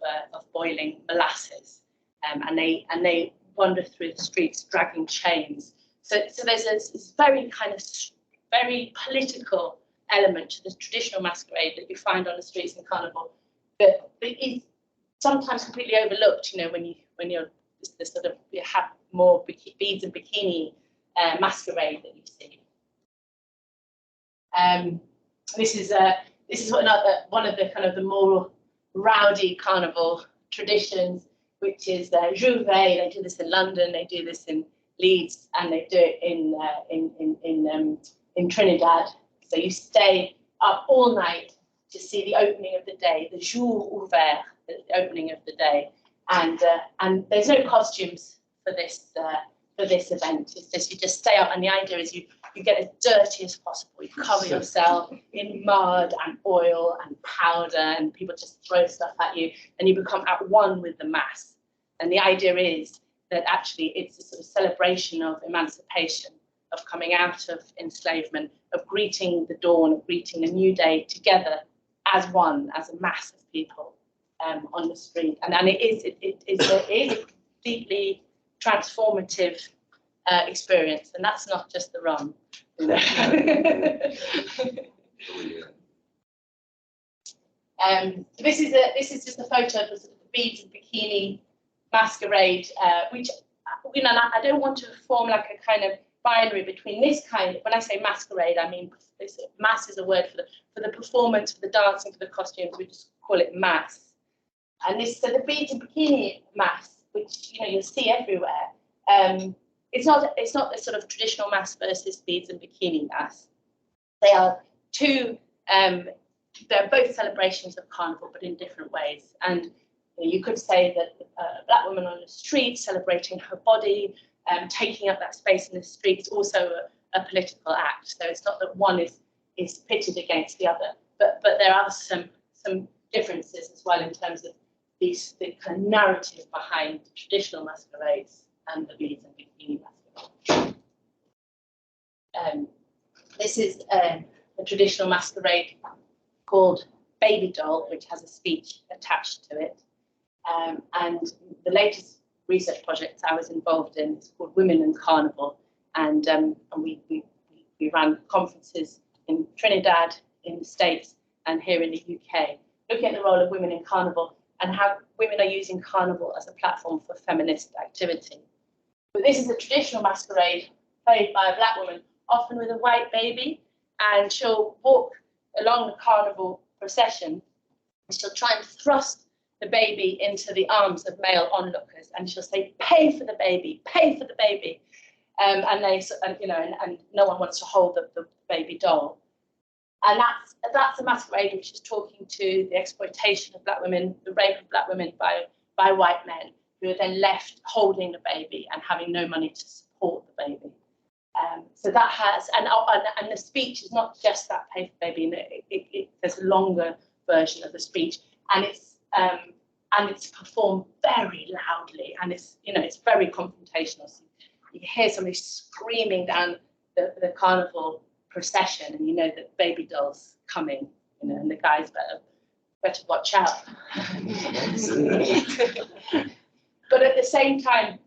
boiling molasses, and they wander through the streets dragging chains. So there's this very kind of very political element to the traditional masquerade that you find on the streets in Carnival, but is sometimes completely overlooked. You know, when you're the sort of, you have more beads and bikini masquerade that you see. This is one of the kind of the more rowdy Carnival traditions, which is Juve. They do this in London, they do this in Leeds, and they do it in Trinidad. So you stay up all night to see the opening of the day, the jour ouvert, the opening of the day, and there's no costumes for this event. It's just, you just stay up, and the idea is you get as dirty as possible. You cover yourself in mud and oil and powder, and people just throw stuff at you, and you become at one with the mass. And the idea is that actually it's a sort of celebration of emancipation, of coming out of enslavement, of greeting the dawn, of greeting a new day together as one, as a mass of people on the street. And it is a deeply transformative experience, and that's not just the rum. You know? This is just a photo of the sort of beads and bikini masquerade, which, you know, I don't want to form like a kind of binary between this kind. When I say masquerade, I mean mass is a word for the performance, for the dancing, for the costumes. We just call it mass. And this, so the beads and bikini mass, which, you know, you'll see everywhere. It's not the sort of traditional mass versus beads and bikini mass. They are two. They're both celebrations of Carnival, but in different ways. And you could say that a black woman on the street celebrating her body, taking up that space in the street, is also a political act. So it's not that one is pitted against the other, but there are some differences as well in terms of the kind of narrative behind the traditional masquerades and the beads and bikini masquerade. This is a traditional masquerade called Baby Doll, which has a speech attached to it. And the latest research project I was involved in is called Women in Carnival, and we ran conferences in Trinidad, in the States, and here in the UK, looking at the role of women in Carnival and how women are using Carnival as a platform for feminist activity. But this is a traditional masquerade played by a black woman, often with a white baby, and she'll walk along the Carnival procession, and she'll try and thrust the baby into the arms of male onlookers, and she'll say, "Pay for the baby, pay for the baby," and no one wants to hold the baby doll. And that's a masquerade which is talking to the exploitation of black women, the rape of black women by white men, who are then left holding the baby and having no money to support the baby. So that has, and the speech is not just that pay for baby. There's a longer version of the speech, and it's performed very loudly, and it's very confrontational. So you hear somebody screaming down the Carnival procession, and you know that Baby Doll's coming, and the guys better watch out. But at the same time,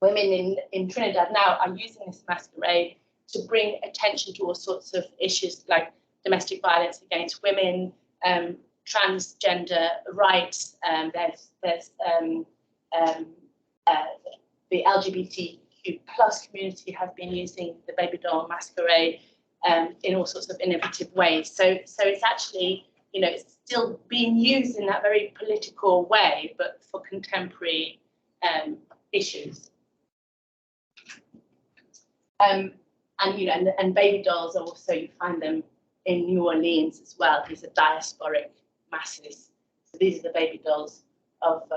women in Trinidad now are using this masquerade to bring attention to all sorts of issues like domestic violence against women, transgender rights. There's the LGBTQ+ community have been using the Baby Doll masquerade in all sorts of innovative ways. So it's actually, it's still being used in that very political way, but for contemporary issues. And baby dolls are also, you find them in New Orleans as well. These are diasporic masses. So these are the baby dolls of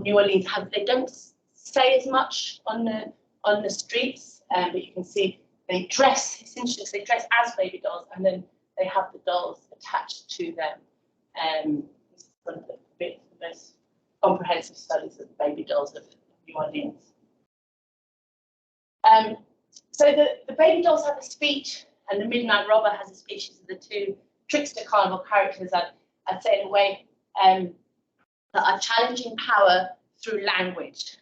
New Orleans. They don't say as much on the streets, but you can see they dress. It's interesting. They dress as baby dolls, and then they have the dolls attached to them. This is one of the most comprehensive studies of the baby dolls of New Orleans. So the baby dolls have a speech and the Midnight Robber has a speech. These are the two Trickster Carnival characters, I'd say, in a way, that are challenging power through language,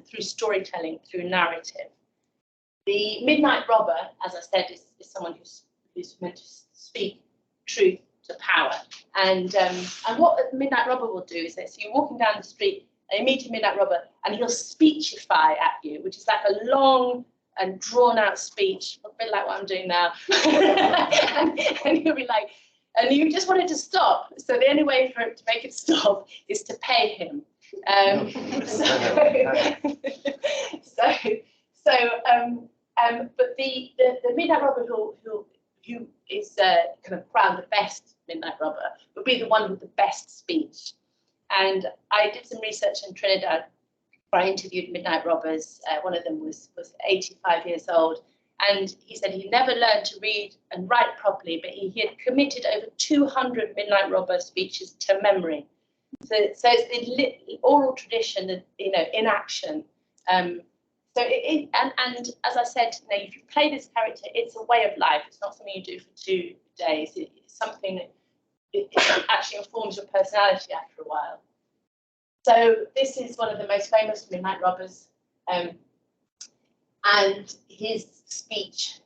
through storytelling, through narrative. The Midnight Robber, as I said, is someone who's meant to speak truth to power. And what the Midnight Robber will do is that, so you're walking down the street and you meet a Midnight Robber and he'll speechify at you, which is like a long and drawn out speech, a bit like what I'm doing now. and you'll be like, and you just want it to stop. So the only way for it to make it stop is to pay him. But the Midnight Robber who is kind of crowned the best Midnight Robber would be the one with the best speech. And I did some research in Trinidad where I interviewed Midnight Robbers. One of them was 85 years old, and he said he never learned to read and write properly, but he had committed over 200 Midnight Robber speeches to memory. So it's the oral tradition, in action. And as I said, if you play this character, it's a way of life. It's not something you do for 2 days. It's something that it actually informs your personality after a while. So this is one of the most famous Midnight Robbers, and his speech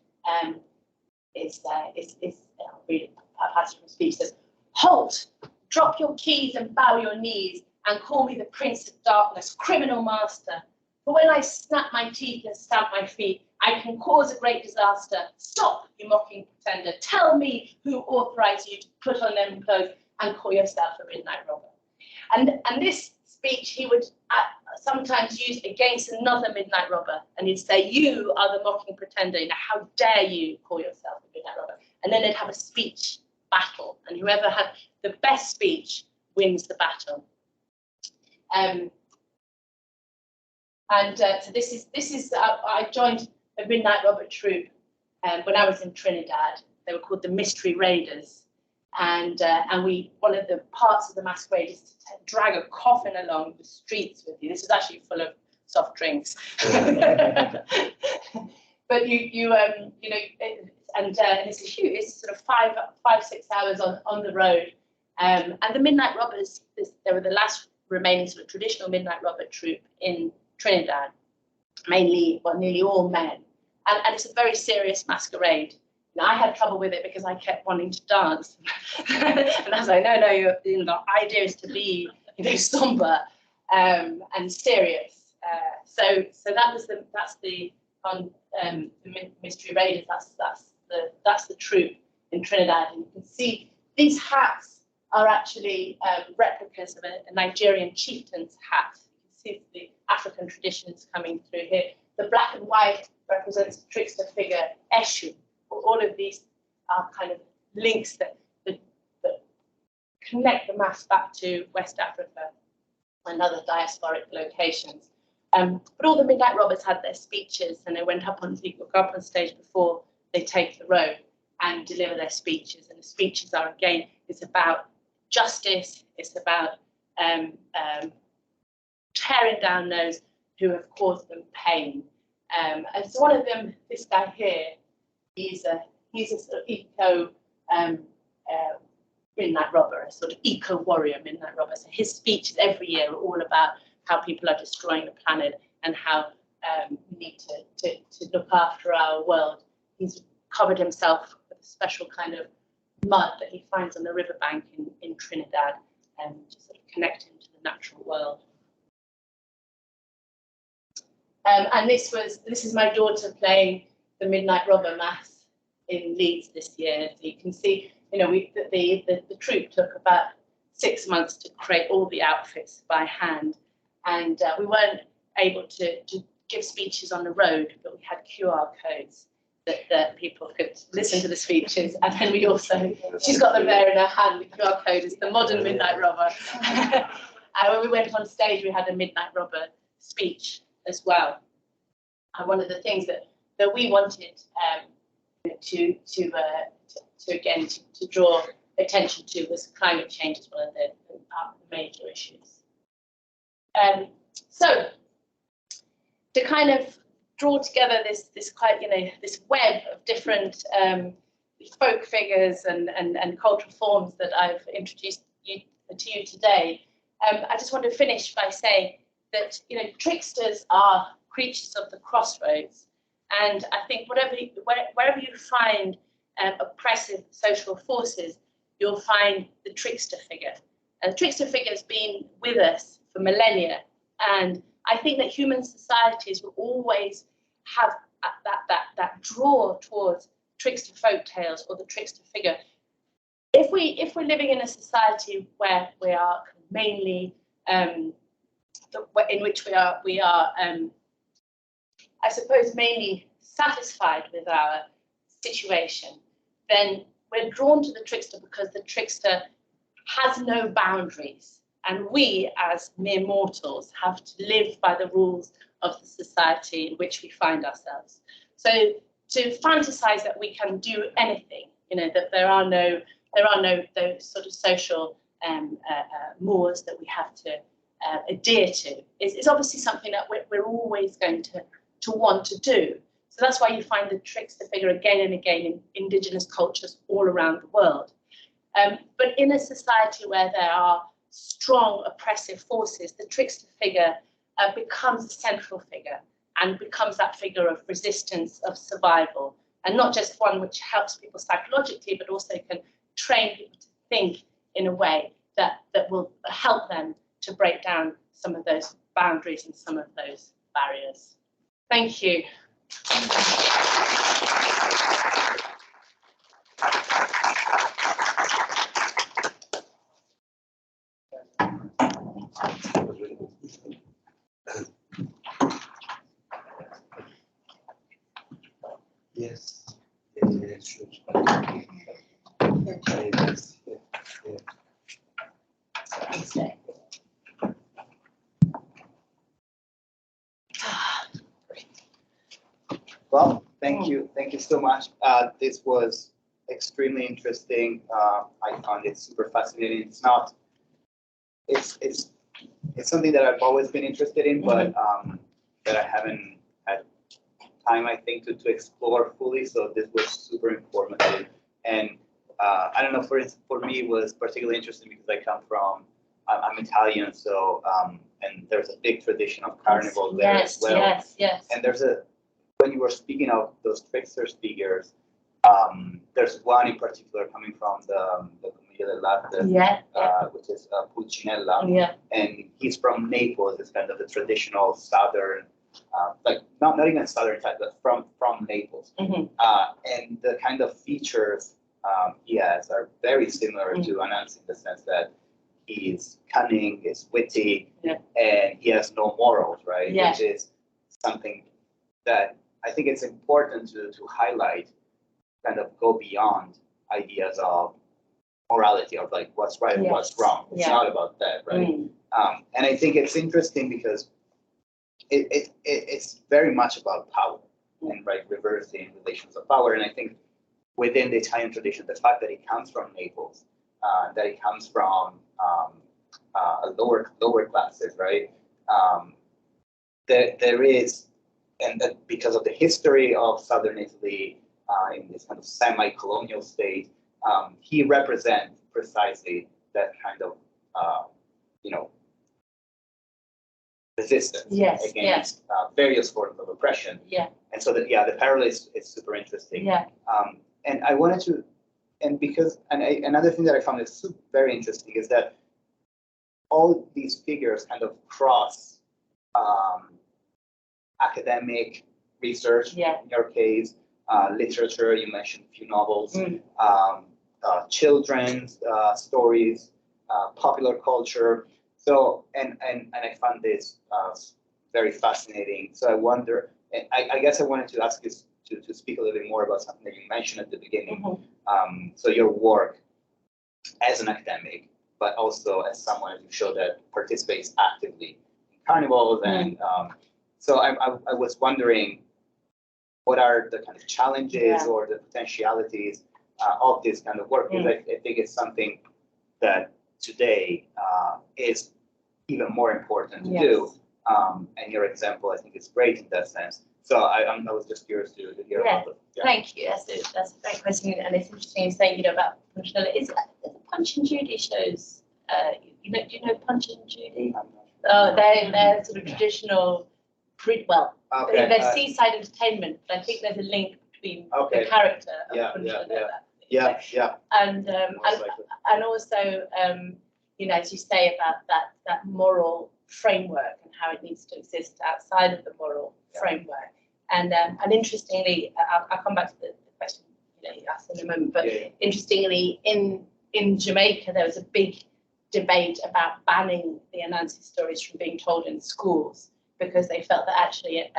is I'll read a passage from speech. Says, "Halt! Drop your keys and bow your knees, and call me the Prince of Darkness, criminal master. For when I snap my teeth and stamp my feet, I can cause a great disaster. Stop, you mocking pretender. Tell me who authorized you to put on them clothes and call yourself a Midnight Robber." And this speech he would sometimes use against another Midnight Robber, and he'd say, "You are the mocking pretender. How dare you call yourself a Midnight Robber?" And then they'd have a speech battle, and whoever had the best speech wins the battle. So this is I joined a Midnight Robber troupe when I was in Trinidad. They were called the Mystery Raiders, and one of the parts of the masquerade is to drag a coffin along the streets with you. This is actually full of soft drinks, but it's sort of 5-6 hours on the road, and the Midnight Robbers, they were the last remaining sort of traditional Midnight Robber troupe in Trinidad, nearly all men, and it's a very serious masquerade. I had trouble with it because I kept wanting to dance, and I was like, no, the idea is to be somber and serious. So that's the Mystery Raiders. That's the troupe in Trinidad, and you can see these hats are actually replicas of a Nigerian chieftain's hat. You can see the African traditions coming through here. The black and white represents the trickster figure Eshu. All of these are kind of links that connect the mass back to West Africa and other diasporic locations. But all the Midnight Robbers had their speeches, and they went up on stage before they take the road and deliver their speeches. And the speeches are, again, it's about justice, it's about tearing down those who have caused them pain. And so one of them, this guy here, he's a sort of eco Midnight Robber, a sort of eco warrior Midnight Robber. So his speeches every year are all about how people are destroying the planet and how we need to look after our world. He's covered himself with a special kind of mud that he finds on the riverbank in Trinidad, and to sort of connect him to the natural world. And this is my daughter playing the Midnight Robber Mass in Leeds this year. So you can see, the troupe took about 6 months to create all the outfits by hand, and we weren't able to give speeches on the road, but we had QR codes that people could listen to the speeches, and then we also, she's got them there in her hand. The QR code is the modern Midnight Robber. And when we went on stage, we had a Midnight Robber speech as well. And one of the things that we wanted to draw attention to was climate change as one of the major issues. So to kind of draw together this web of different folk figures and cultural forms that I've introduced to you today, I just want to finish by saying that, you know, tricksters are creatures of the crossroads, and I think wherever you find oppressive social forces, you'll find the trickster figure. And the trickster figure has been with us for millennia, and I think that human societies will always have that draw towards trickster folk tales or the trickster figure. If we're living in a society where we are mainly in which we are I suppose mainly satisfied with our situation, then we're drawn to the trickster because the trickster has no boundaries, and we as mere mortals have to live by the rules of the society in which we find ourselves. So to fantasize that we can do anything, you know, that there are no those sort of social mores that we have to adhere to is obviously something that we're always going to want to do. So that's why you find the trickster figure again and again in indigenous cultures all around the world. But in a society where there are strong oppressive forces, the trickster figure becomes a central figure and becomes that figure of resistance, of survival, and not just one which helps people psychologically, but also can train people to think in a way that will help them to break down some of those boundaries and some of those barriers. Thank you. Yes. Sure. Well, thank you so much. This was extremely interesting. I found it super fascinating. It's something that I've always been interested in, but that I haven't had time, I think, to explore fully. So this was super informative. And I don't know, for me, it was particularly interesting because I come from, I'm Italian, so and there's a big tradition of carnivals there as well. Yes. And when you were speaking of those tricksters figures, there's one in particular coming from the Gabriele Lazzari, which is Pulcinella, and he's from Naples. It's kind of the traditional southern, like not even southern type, but from Naples. And the kind of features he has are very similar to Anansi in the sense that he's cunning, he's witty, and he has no morals, right? Which is something that I think it's important to highlight, kind of go beyond ideas of morality, of like what's right and what's wrong. It's not about that, right? And I think it's interesting because it's very much about power and reversing relations of power. And I think within the Italian tradition, the fact that it comes from Naples, that it comes from lower classes, right? There is, and that because of the history of Southern Italy in this kind of semi-colonial state, he represents precisely that kind of, resistance against various forms of oppression. And so that, the parallel is super interesting. And I wanted to, another thing that I found is very interesting is that all these figures kind of cross academic research, in your case, literature, you mentioned a few novels, children's stories, popular culture. So, and I found this very fascinating. So I wonder, I guess I wanted to ask you to speak a little bit more about something that you mentioned at the beginning. So your work as an academic, but also as someone who showed that participates actively in carnivals. And so I was wondering, what are the kind of challenges or the potentialities of this kind of work? Because I think it's something that today is even more important to do. And your example, I think, is great in that sense. So I was just curious to hear about it. Yeah. Thank you. That's a great question, and it's interesting you say, about functionality. Is the Punch and Judy shows? Do you know Punch and Judy? Oh, they're sort of traditional. Okay. They're seaside entertainment, but I think there's a link between the character. Yeah. And also, as you say about that moral framework and how it needs to exist outside of the moral framework. And interestingly, I'll come back to the question you asked in a moment. But interestingly, in Jamaica, there was a big debate about banning the Anansi stories from being told in schools, because they felt that actually,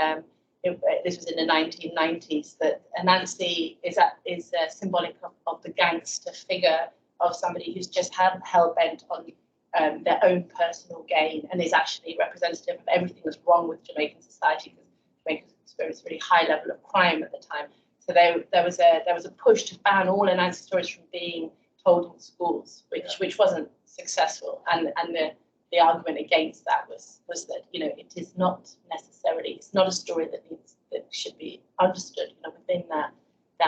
this was in the 1990s, that Anansi is symbolic of the gangster figure of somebody who's just hell-bent on their own personal gain, and is actually representative of everything that's wrong with Jamaican society, because Jamaica experienced a really high level of crime at the time. So there was a push to ban all Anansi stories from being told in schools, which wasn't successful, and the argument against that was that it is not necessarily, it's not a story that should be understood within that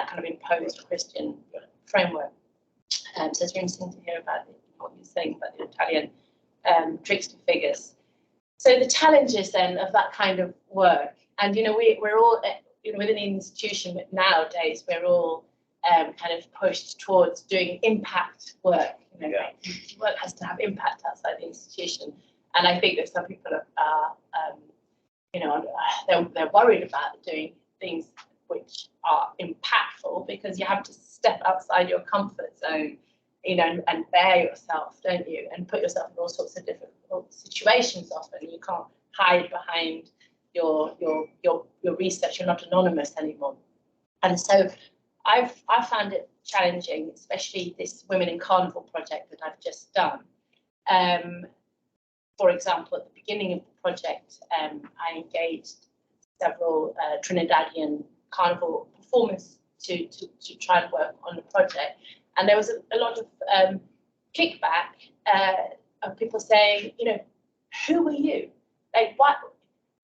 kind of imposed Christian framework. So it's very interesting to hear about what you're saying about the Italian trickster figures. So the challenges then of that kind of work, and we're all within the institution nowadays, we're all kind of pushed towards doing impact work. Work has to have impact outside the institution, and I think that some people are they're worried about doing things which are impactful, because you have to step outside your comfort zone, and bear yourself, don't you, and put yourself in all sorts of difficult situations. Often you can't hide behind your research. You're not anonymous anymore, and so I found it challenging, especially this Women in Carnival project that I've just done. For example, at the beginning of the project, I engaged several Trinidadian carnival performers to try and work on the project, and there was a lot of kickback of people saying, who are you? Like, what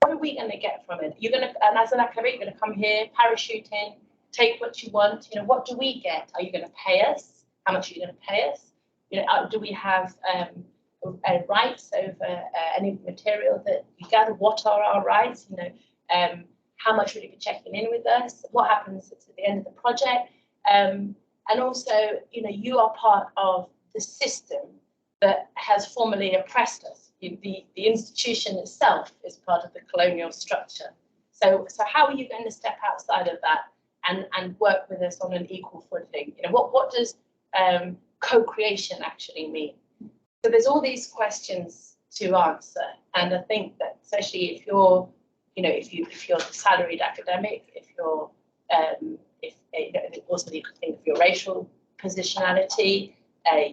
are we going to get from it? And as an academic, you're going to come here, parachuting, take what you want. What do we get? Are you going to pay us? How much are you going to pay us? Do we have rights over any material that you gather? What are our rights? How much will you be checking in with us? What happens at the end of the project? And also, you are part of the system that has formerly oppressed us. The institution itself is part of the colonial structure. So how are you going to step outside of that and work with us on an equal footing? What does co-creation actually mean? So there's all these questions to answer, and I think that especially if you're, if you're a salaried academic, if you're, also you could think of your racial positionality,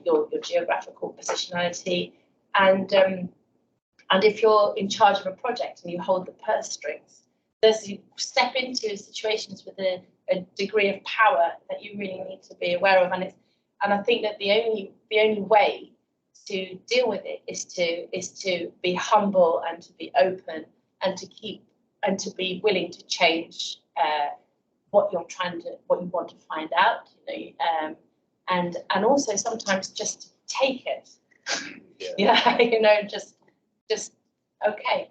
your geographical positionality, and if you're in charge of a project and you hold the purse strings, you step into situations with a degree of power that you really need to be aware of, and I think that the only way to deal with it is to be humble and to be open and to be willing to change what you want to find out, and also sometimes just take it. Just okay.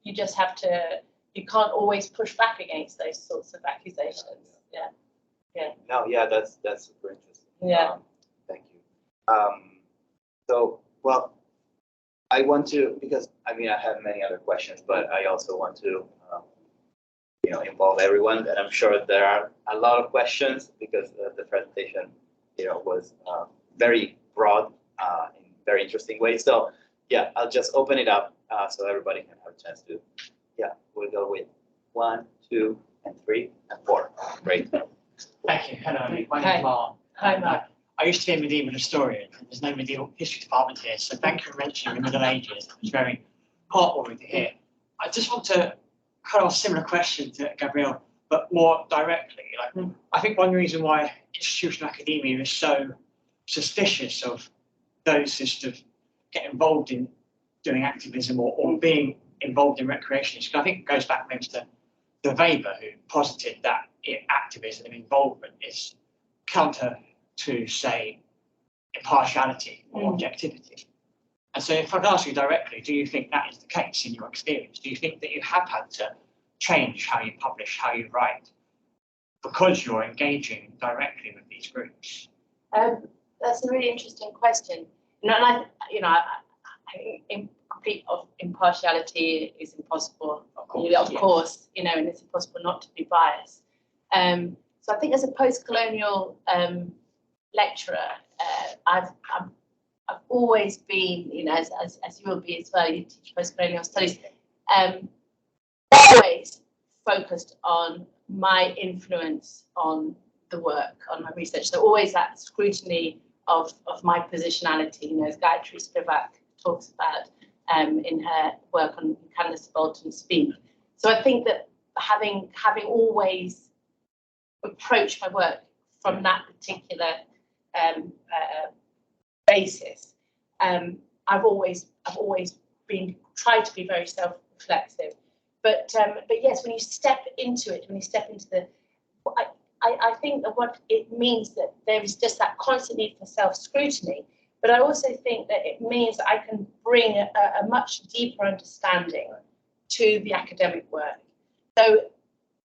You just have to. You can't always push back against those sorts of accusations. No, that's super interesting. Thank you. I want to, because I have many other questions, but I also want to involve everyone, and I'm sure there are a lot of questions because the presentation was very broad in very interesting ways. So I'll just open it up so everybody can have a chance to. We'll go with 1, 2, and 3, and 4. Great. Thank you. Hello, my name is Mark. Hi, Mark. I used to be a medieval historian, and there's no medieval history department here, so thank you for mentioning the Middle Ages. It was very heartwarming to hear. I just want to kind of a similar question to Gabriele, but more directly. I think one reason why institutional academia is so suspicious of those who sort of get involved in doing activism or being involved in recreation issues. I think it goes back maybe to Weber, who posited that activism and involvement is counter to, say, impartiality or objectivity. And so if I can ask you directly, do you think that is the case in your experience? Do you think that you have had to change how you publish, how you write, because you're engaging directly with these groups? That's a really interesting question. I think complete impartiality is impossible. Of course, and it's impossible not to be biased. So I think as a post-colonial lecturer, I've always been, as you will be as well, you teach post-colonial studies, always focused on my influence on the work, on my research. So always that scrutiny of my positionality, as Gayatri Spivak talks about in her work on Can the Subaltern Speak. So I think that having always approached my work from that particular basis, I've always been tried to be very self-reflexive. But yes, when you step into it, I think that what it means that there is just that constant need for self-scrutiny, but I also think that it means that I can bring a much deeper understanding to the academic work. So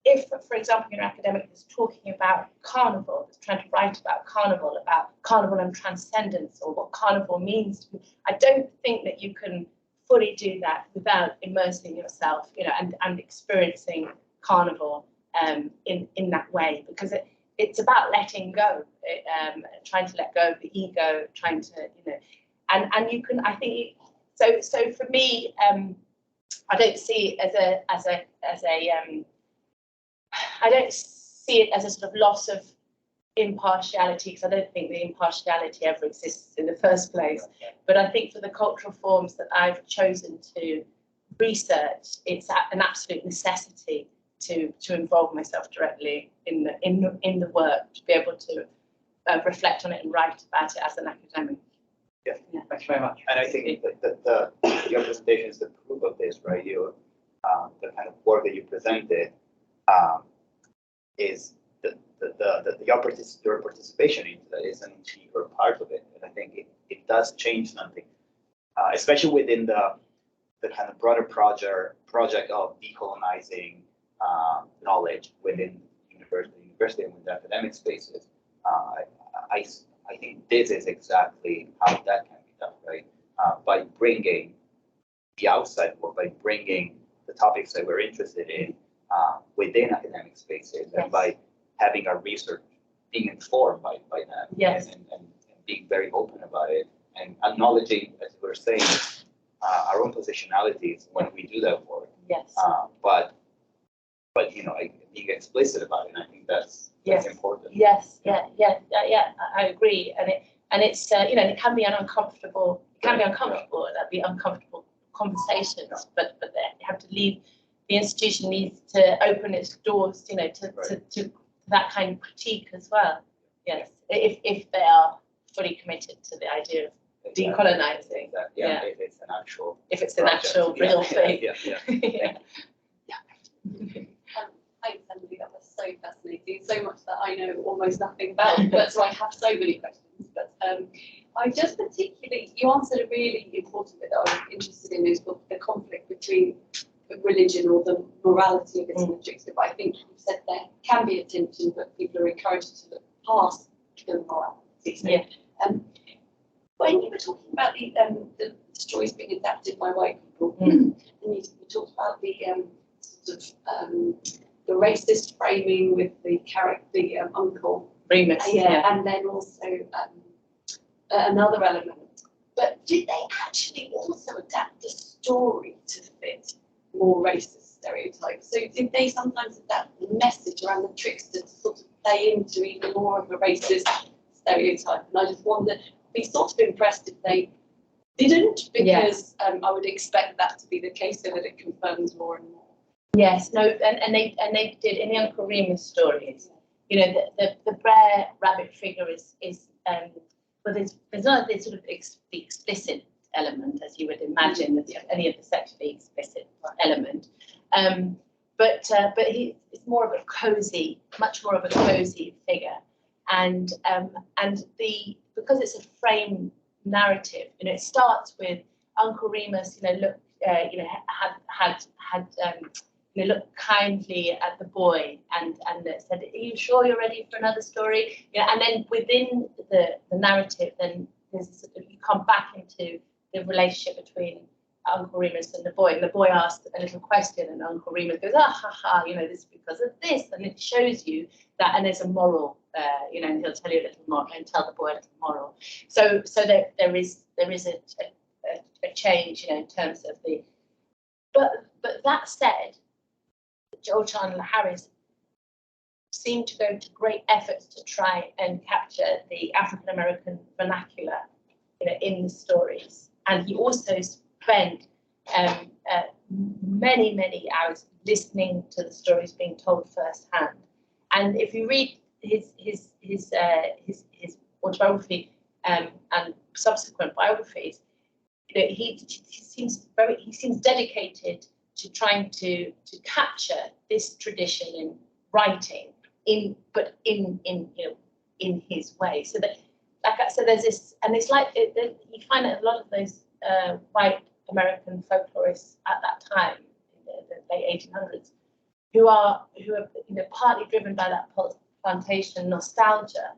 if, for example, an academic is talking about carnival, is trying to write about carnival and transcendence, or what carnival means to me, I don't think that you can fully do that without immersing yourself, and experiencing carnival in that way, because it's about letting go, trying to let go of the ego, trying to, and you can, I think, so for me, I don't see it I don't see it as a sort of loss of impartiality, because I don't think the impartiality ever exists in the first place. But I think for the cultural forms that I've chosen to research, it's an absolute necessity to involve myself directly in the work, to be able to reflect on it and write about it as an academic. Yeah. Thank you very much. And I think that your presentation is the proof of this, right? The kind of work that you presented is your participation into that is an integral part of it, and I think it does change something, especially within the kind of broader project of decolonizing knowledge within university and within academic spaces. I think this is exactly how that can be done, right? By bringing the outside world, by bringing the topics that we're interested in within academic spaces, and by having our research being informed by them, and being very open about it, and acknowledging, as we were saying, our own positionalities when we do that work. Yes. But being explicit about it, and I think that's important. Yes. Yeah. I agree, and it's it can be uncomfortable. That'd be uncomfortable conversations, but they have to leave. The institution needs to open its doors, to that kind of critique as well. Yes, if they are fully committed to the idea of decolonizing. Yeah. If it's an actual real thing. Yeah. Thanks, Emily. That was so fascinating. So much that I know almost nothing about, but so I have so many questions. But I just particularly, you answered a really important bit that I was interested in, is the conflict between religion or the morality of it in the Trickster. But I think you said there can be a tension, but people are encouraged to look past the morality. So, when you were talking about the stories being adapted by white people, and you talked about the the racist framing with the uncle Remus, and then also another element. But did they actually also adapt the story to fit more racist stereotypes? So did they sometimes adapt the message around the trickster to sort of play into even more of a racist stereotype? And I just wonder, I'd be sort of impressed if they didn't, because I would expect that to be the case, so that it confirms more and more. Yes, no, and they did in the Uncle Remus stories. The Brer Rabbit figure is well, there's not this sort of the explicit element, as you would imagine, that any of the sexually explicit element. But he's more of a cozy, much more of a cozy figure, and because it's a frame narrative, it starts with Uncle Remus, look, looked kindly at the boy and said, "Are you sure you're ready for another story?" And then within the narrative, then you come back into the relationship between Uncle Remus and the boy asks a little question, and Uncle Remus goes, "Ah, ha, ha, this is because of this," and it shows you that, and there's a moral, and he'll tell you a little moral and tell the boy a little moral. So there is a change, in terms of the. But that said, Joel Chandler Harris seemed to go to great efforts to try and capture the African American vernacular, in the stories, and he also spent many hours listening to the stories being told firsthand. And if you read his autobiography and subsequent biographies, he seems dedicated to trying to capture this tradition in writing, but in his way. So that, like I said, there's this, and it's like you find that a lot of those white American folklorists at that time, in the late 1800s, who are partly driven by that plantation nostalgia,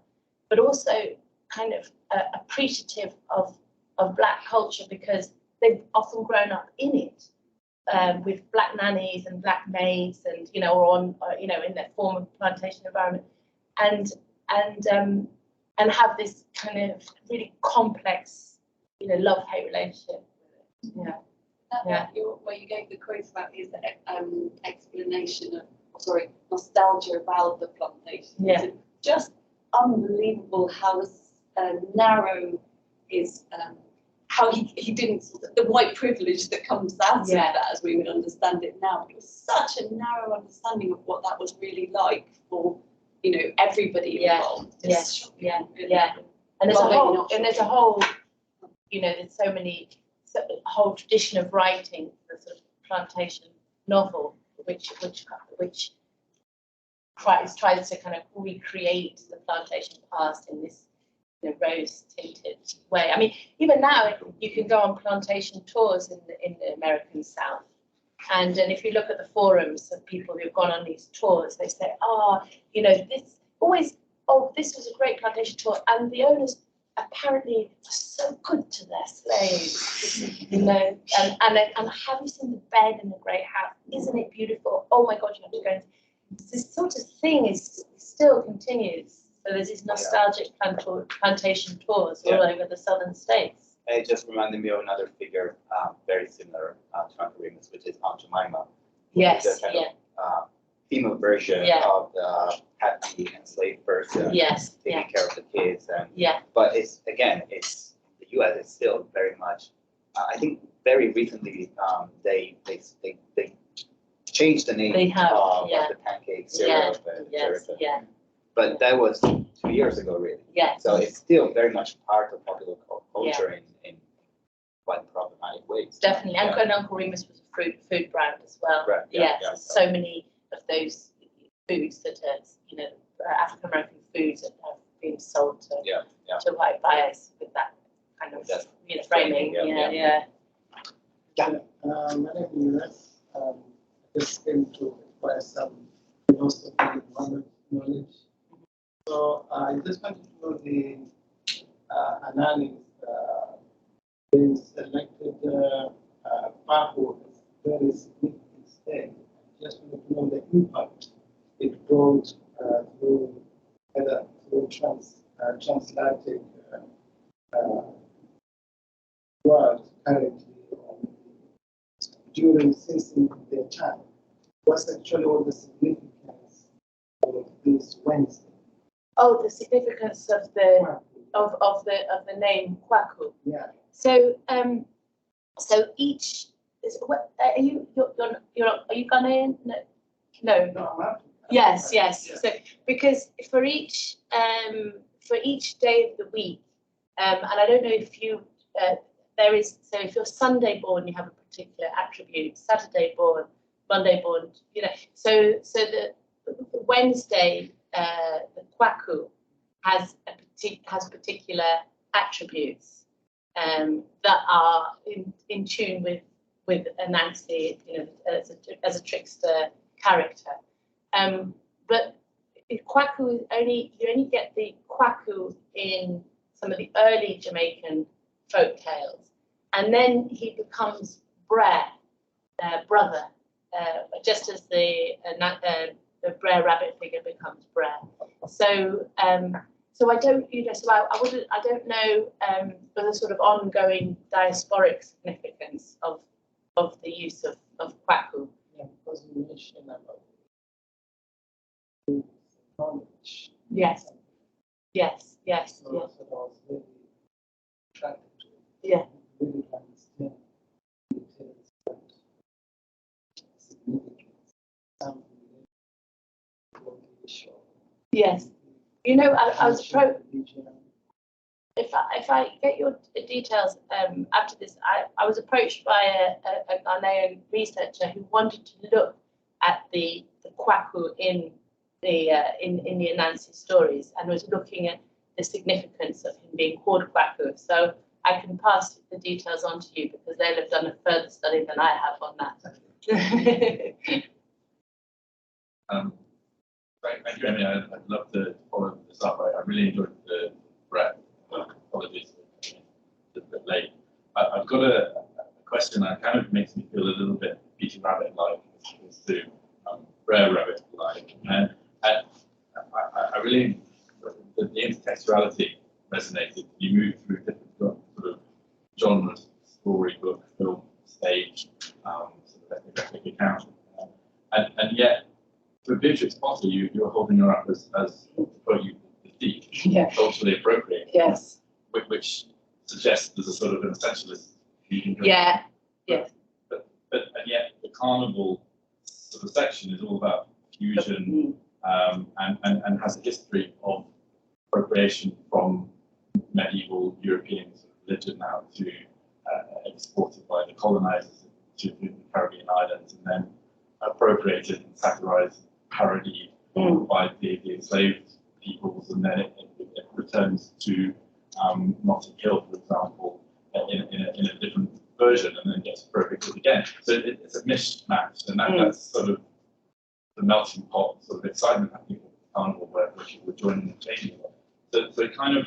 but also kind of appreciative of Black culture, because they've often grown up in it, with Black nannies and Black maids, and in their former plantation environment, and have this kind of really complex, love-hate relationship with it. Where you gave the quote about his explanation of, nostalgia about the plantation. Yeah. It's just unbelievable how narrow his, how he didn't, the white privilege that comes out of that, as we would understand it now. It was such a narrow understanding of what that was really like for, everybody involved. Yes, yeah. And there's a whole, there's a whole tradition of writing the sort of plantation novel, which tries to kind of recreate the plantation past in this rose-tinted way. I mean, even now you can go on plantation tours in the American South, and if you look at the forums of people who've gone on these tours, they say, this was a great plantation tour, and the owners apparently are so good to their slaves, and have you seen the bed in the great house? Isn't it beautiful? Oh my God, you have to go. This sort of thing still continues. So there's these nostalgic plantation tours all over the southern states. It just reminded me of another figure, very similar to Uncle Remus, which is Aunt Jemima. Yes, Female version of the happy enslaved person, taking care of the kids, but it's in the U.S. It's still very much. I think very recently they changed the name of the pancake syrup and but that was 2 years ago, really. So it's still very much part of popular culture in quite problematic ways. Definitely, and Uncle Remus was a food brand as well. Right. So many of those foods that are African American foods that have been sold to white buyers with that kind of framing. My name is I just came to acquire some philosophy knowledge. So I just wanted to know the analysis being selected Pahu as very significant step. I just wanted to know the impact it brought through transatlantic world currently since their time. What's actually all the significance of this Wednesday? Oh, the significance of the name Kwaku. Yeah. So each is what are you Ghanaian? No. Yes. So because for each day of the week, and I don't know if you there is, so if you're Sunday born, you have a particular attributes. Saturday born, Monday born, you know. So the Wednesday, the Kwaku has particular attributes that are in tune with Anansi, you know, as a trickster character. But Kwaku you only get the Kwaku in some of the early Jamaican folk tales, and then he becomes Brer, brother, just as the Brer rabbit figure becomes Brer. So so I don't, you know, so I don't know the sort of ongoing diasporic significance of the use of Kwaku. Yeah, because you mentioned about knowledge. Yes. Yes. Yes. So, Yes. so I was very attracted to it. Yeah. Really understand details and significance. Something for the issue. Yes. You know, I was if I get your details after this, I was approached by a Ghanaian researcher who wanted to look at the Kwaku in the Anansi stories and was looking at the significance of him being called Kwaku. So I can pass the details on to you because they'll have done a further study than I have on that. Thank you, Emily. I'd love to follow this up. I really enjoyed the breadth. Apologies, it's a bit late. I've got a question that kind of makes me feel a little bit Peter Rabbit-like as opposed to Brer Rabbit-like. And I really, the intertextuality resonated. You move through different sort of genres, storybook, film, stage, sort of ethnographic account. And yet, for Beatrix Potter, you're holding her up as to quote you, the thief, Yeah. culturally appropriate. Yes. Which suggests there's a sort of an essentialist. Yeah. Yes. But and yet the carnival sort of section is all about fusion and has a history of appropriation from medieval European religion now to exported by the colonizers to the Caribbean islands and then appropriated and satirized, parodied by the enslaved peoples, and then it returns to Notting Hill, for example, in a different version, and then gets appropriated again. So it's a mishmash, and that's sort of the melting pot sort of excitement I think of the carnival where people were joining and changing it. So kind of,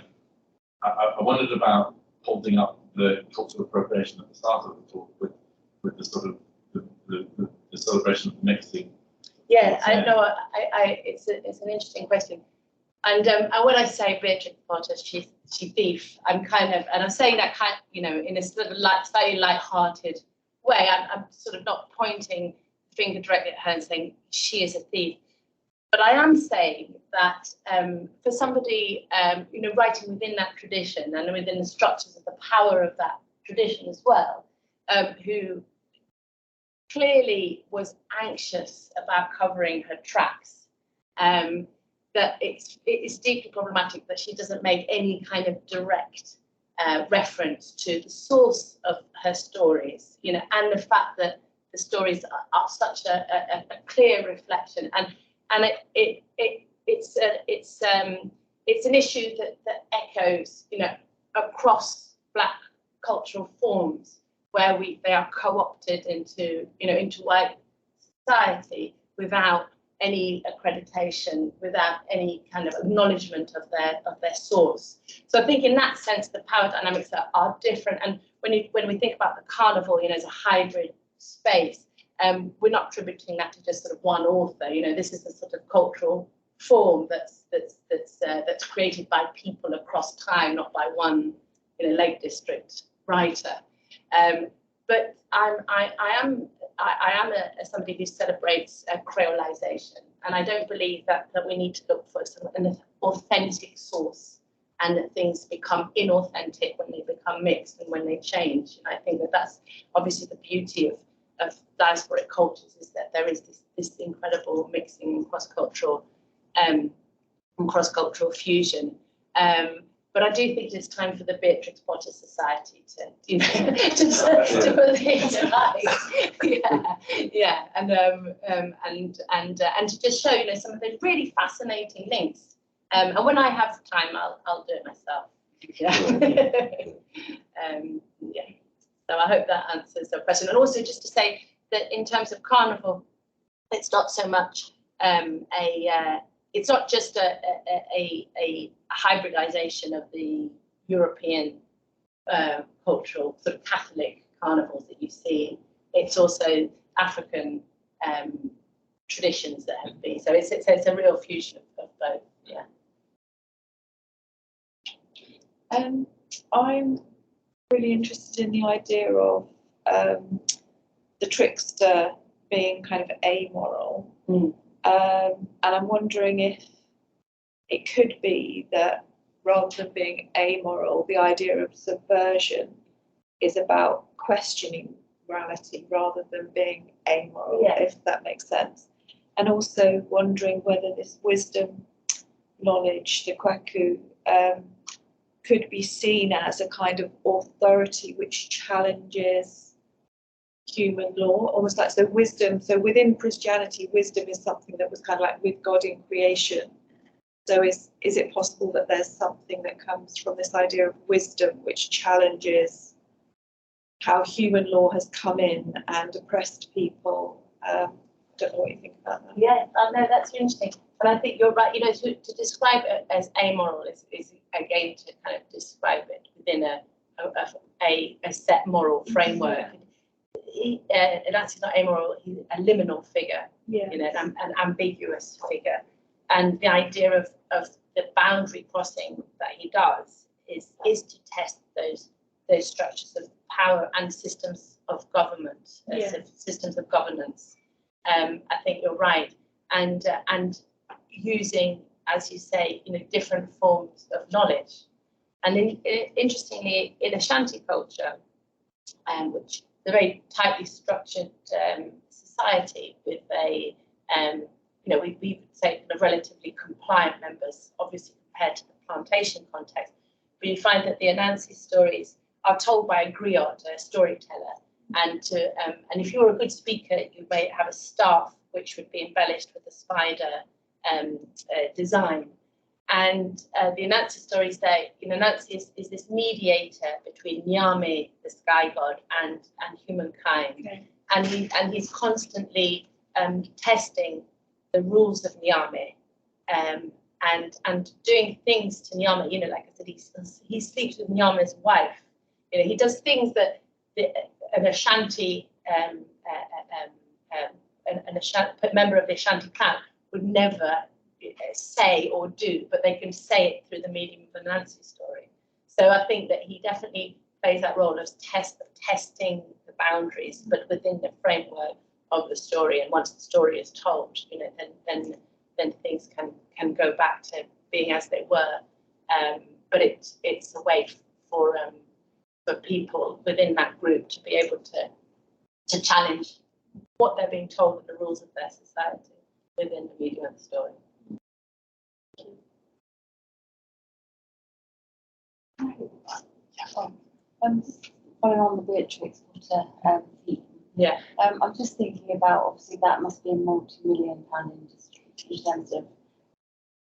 I wondered about holding up the cultural appropriation at the start of the talk with the sort of the celebration of the mixing. Yeah, I know. It's an interesting question, and when I say Beatrix Potter, she thief, I'm kind of, and I'm saying that kind, you know, in a sort of slightly light-hearted way. I'm sort of not pointing the finger directly at her and saying she is a thief, but I am saying that for somebody, you know, writing within that tradition and within the structures of the power of that tradition as well, who clearly was anxious about covering her tracks, that it's deeply problematic that she doesn't make any kind of direct reference to the source of her stories, you know, and the fact that the stories are such a clear reflection, and it's an issue that echoes, you know, across Black cultural forms, where they are co-opted into white society without any accreditation, without any kind of acknowledgement of their source. So I think in that sense the power dynamics are different. And when we think about the carnival, you know, as a hybrid space, we're not attributing that to just sort of one author. You know, this is a sort of cultural form that's created by people across time, not by one, you know, Lake District writer. But I am somebody who celebrates creolization, and I don't believe that we need to look for an authentic source, and that things become inauthentic when they become mixed and when they change. And I think that's obviously the beauty of diasporic cultures, is that there is this incredible mixing and cross-cultural fusion. But I do think it's time for the Beatrix Potter Society to, you know, to put things right. Yeah, and to just show, you know, some of those really fascinating links. And when I have time, I'll do it myself. Yeah. Yeah. So I hope that answers the question. And also just to say that in terms of Carnival, it's not so much it's not just a hybridization of the European cultural sort of Catholic carnivals that you see. It's also African traditions that have been. So it's a real fusion of both. Yeah. I'm really interested in the idea of the trickster being kind of amoral. And I'm wondering if it could be that rather than being amoral, the idea of subversion is about questioning morality rather than being amoral, if that makes sense. And also wondering whether this wisdom, knowledge, the kwaku, could be seen as a kind of authority which challenges human law, almost like so wisdom. So within Christianity, wisdom is something that was kind of like with God in creation. So is it possible that there's something that comes from this idea of wisdom which challenges how human law has come in and oppressed people? I don't know what you think about that. Yeah, no, that's interesting. And I think you're right. You know, to describe it as amoral is again to kind of describe it within a set moral framework. That's not amoral. He's a liminal figure. You know, an ambiguous figure. And the idea of the boundary crossing that he does is to test those structures of power and systems of government, systems of governance. I think you're right, and using, as you say, you know, different forms of knowledge. And interestingly, in Ashanti culture, which is a very tightly structured society with a you know, we would say kind of relatively compliant members, obviously compared to the plantation context. But you find that the Anansi stories are told by a griot, a storyteller, and if you're a good speaker, you may have a staff which would be embellished with a spider design. And the Anansi stories say, you know, Anansi is this mediator between Nyame, the sky god, and humankind, and he's constantly testing the rules of Nyame, and doing things to Nyame. You know, like I said, he sleeps with Nyame's wife. You know, he does things that an Ashanti member of the Ashanti clan would never say or do, but they can say it through the medium of the Anansi story. So I think that he definitely plays that role of testing the boundaries, but within the framework of the story. And once the story is told, you know, then things can go back to being as they were. But it's a way for people within that group to be able to challenge what they're being told with the rules of their society within the medium of the story. Following on the Beatrix Potter theme. I'm just thinking about, obviously that must be a multi-million-pound industry in terms of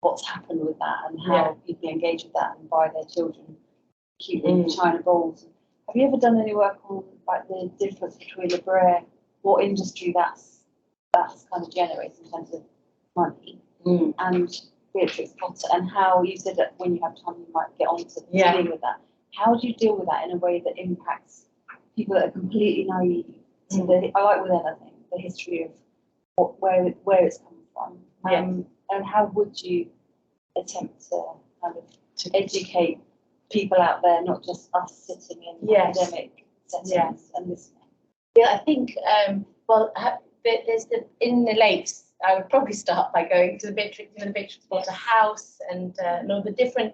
what's happened with that and how people engage with that and buy their children cute China balls. Have you ever done any work on like the difference between what industry that's kind of generates in terms of money and Beatrix Potter, and how you said that when you have time you might get on to dealing with that. How do you deal with that in a way that impacts people that are completely naive to I like with anything, the history of where it's come from, and how would you attempt to kind of educate people out there, not just us sitting in academic settings and listening? I think there's in the lakes. I would probably start by going to the Beatrix Potter house and all the different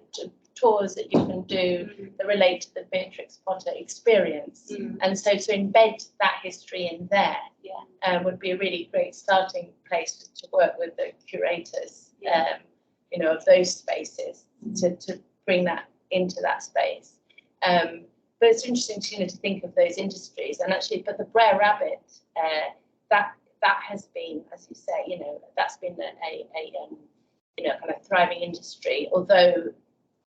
tours that you can do that relate to the Beatrix Potter experience. And so to embed that history in there would be a really great starting place to work with the curators, you know, of those spaces to bring that into that space. But it's interesting to think of those industries, and actually, but the Brer Rabbit, that has been, as you say, that's been a kind of thriving industry. Although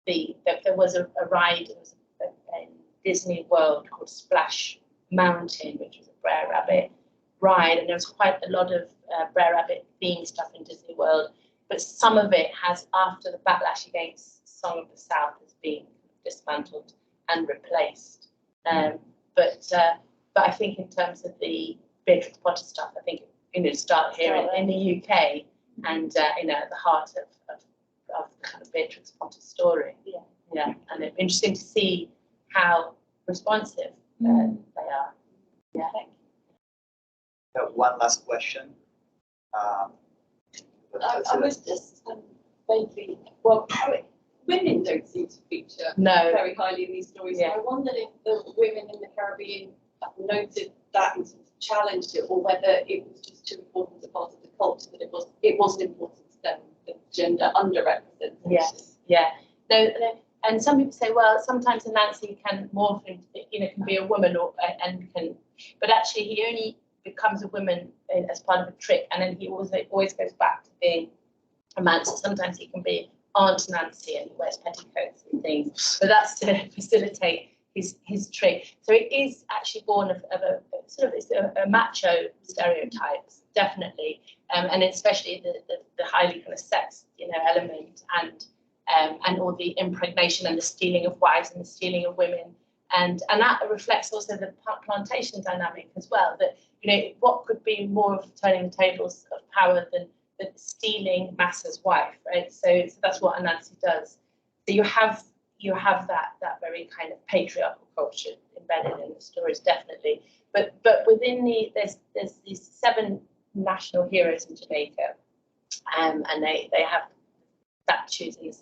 there was a ride, it was a Disney World called Splash Mountain, which was a Brer Rabbit ride, and there was quite a lot of Brer Rabbit themed stuff in Disney World. But some of it has, after the backlash against Song of the South, has been dismantled and replaced. But I think in terms of the Beatrix Potter stuff, I think start here in the UK and at the heart of the kind of Beatrix Potter story. Yeah, and it's interesting to see how responsive they are. Yeah. One last question. I was just vaguely, well, women don't seem to feature very highly in these stories. So I wondered if the women in the Caribbean noted that and sort of challenged it, or whether it was just too important a part of the culture that it wasn't important to them, the gender underrepresentation. Yeah. No, and some people say, well, sometimes Anansi can morph into, can be a woman but actually he only becomes a woman as part of a trick, and then he always goes back to being a man. So sometimes he can be Aunt Nancy and he wears petticoats and things, but that's to facilitate his trick. So it is actually born of a sort of a macho stereotypes, definitely, and especially the highly kind of sex element and all the impregnation and the stealing of wives and the stealing of women, and that reflects also the plantation dynamic as well. That what could be more of turning the tables of power than stealing Massa's wife, right? So that's what Anansi does. So you have that very kind of patriarchal culture embedded in the stories, definitely. But within there's these 7 national heroes in Jamaica, and they have statues in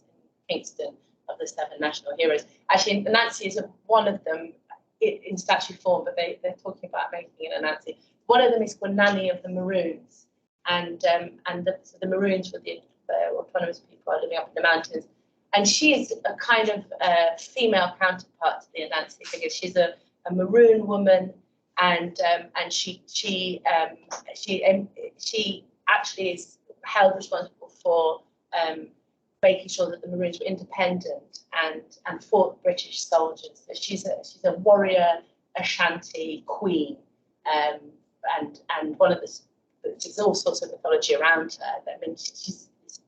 Kingston of the 7 national heroes. Actually, Anansi is one of them in statue form, but they're talking about making an Anansi. One of them is called Nanny of the Maroons, and the Maroons were the autonomous people living up in the mountains. And she is a kind of female counterpart to the Anansi because she's a Maroon woman, and she actually is held responsible for making sure that the Maroons were independent and fought British soldiers. So she's a warrior Ashanti queen, and one of there's all sorts of mythology around her. I mean, she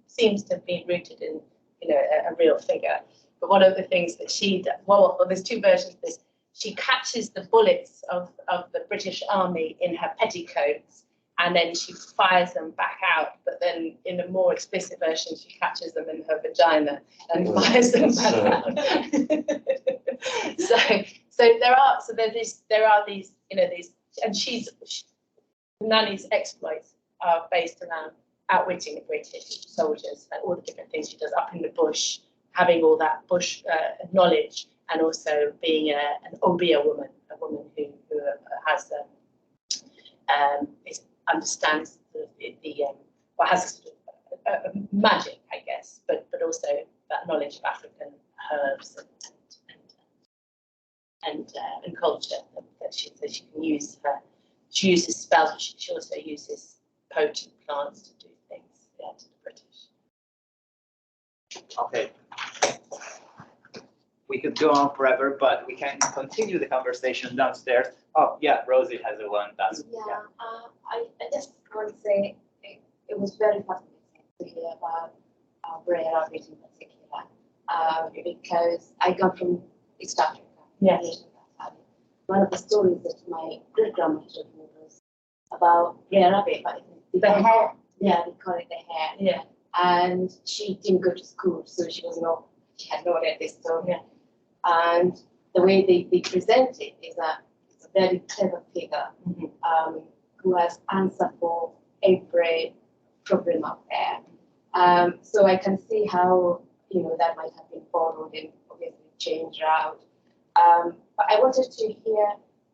seems to be rooted in a real figure. But one of the things that she does, well, there's 2 versions of this. She catches the bullets of the British Army in her petticoats, and then she fires them back out. But then in a more explicit version, she catches them in her vagina and fires them back out. So there are these, and Nanny's exploits are based around outwitting the British soldiers and all the different things she does up in the bush, having all that bush knowledge, and also being an Obia woman, a woman who has understands has magic, I guess, but also that knowledge of African herbs and culture that she can use her. She uses spells, but she also uses potent plants to do things to the British. Okay. We could go on forever, but we can continue the conversation downstairs. Oh, yeah, Rosie has a one. I just want to say it was very fascinating to hear about Brer Rabbit in particular, because I come from East Africa. Yes. One of the stories that my great-grandma told me was about Brer Rabbit, but the hair. Yeah, they call it the hair. Yeah. And she didn't go to school, so she had no idea this story. Yeah. And the way they present it is that it's a very clever figure who has answer for every problem out there. So I can see how that might have been borrowed and obviously changed out. But I wanted to hear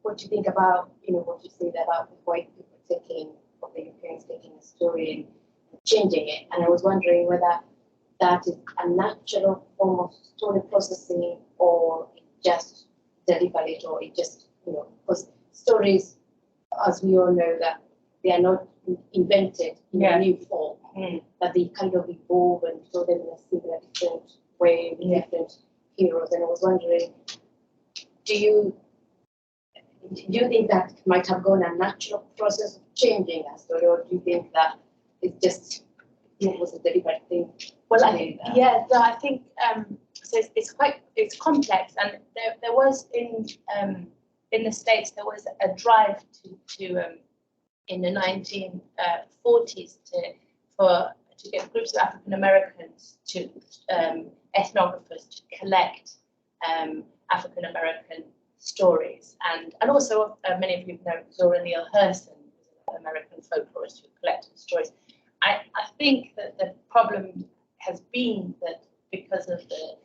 what you think about what you said about the white people the Europeans taking a story and changing it. And I was wondering whether that is a natural form of story processing, or it just deliver it, or it just, because stories, as we all know, that they are not invented in a new form, that they kind of evolve and show them in a similar different way with different heroes. And I was wondering, do you think that might have gone a natural process of changing a story, or do you think that it was a deliberate thing? Well, I think so. It's complex, and there was in the States there was a drive to in the 1940s to get groups of African Americans to ethnographers to collect African American stories, and also many of you know Zora Neale Hurston, who's an American folklorist who collected stories. I think that the problem has been that because of the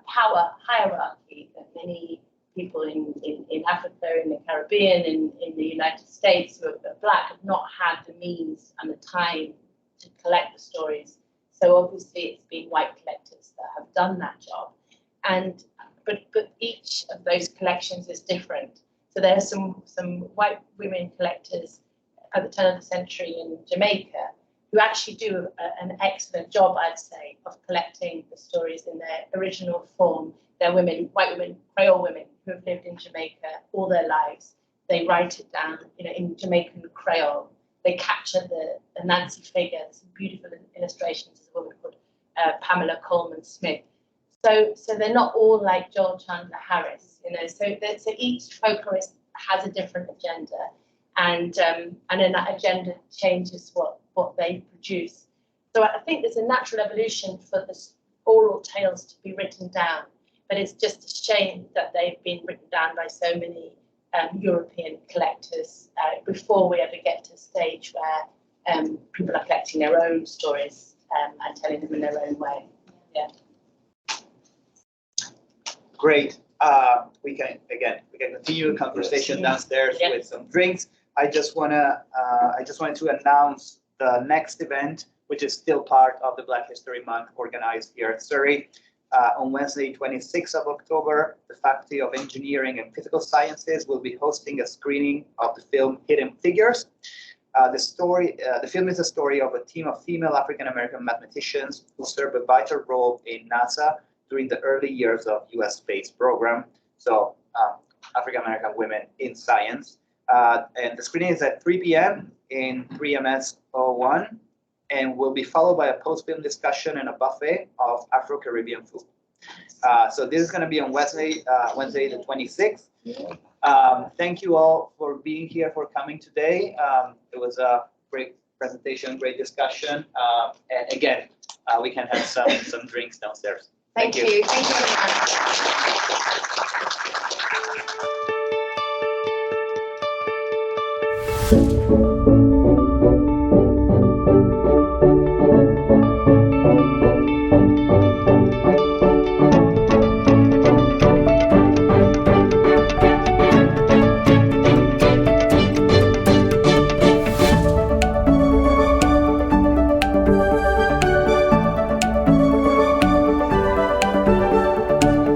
power hierarchy that many people in Africa, in the Caribbean, in the United States who are Black have not had the means and the time to collect the stories. So obviously it's been white collectors that have done that job. But each of those collections is different. So there are some white women collectors at the turn of the century in Jamaica who actually do an excellent job, I'd say, of collecting the stories in their original form. They're women, white women, Creole women who have lived in Jamaica all their lives. They write it down, in Jamaican Creole. They capture the Nancy figure. There's some beautiful illustrations of a woman called Pamela Coleman Smith. So they're not all like Joel Chandler Harris, So each folklorist has a different agenda, and then that agenda changes what they produce. So I think there's a natural evolution for the oral tales to be written down, but it's just a shame that they've been written down by so many European collectors before we ever get to a stage where people are collecting their own stories and telling them in their own way. Yeah. Great. We can continue the conversation downstairs with some drinks. I just wanted to announce the next event, which is still part of the Black History Month organized here at Surrey. On Wednesday, 26th of October, the Faculty of Engineering and Physical Sciences will be hosting a screening of the film Hidden Figures. The film is a story of a team of female African-American mathematicians who served a vital role in NASA during the early years of U.S. space program. So African-American women in science. And the screening is at 3 p.m. in 3MS 01, and will be followed by a post-film discussion and a buffet of Afro-Caribbean food. So this is going to be on Wednesday the 26th. Thank you all for being here, for coming today. It was a great presentation, great discussion. And again, we can have some drinks downstairs. Thank you. Thank you very much.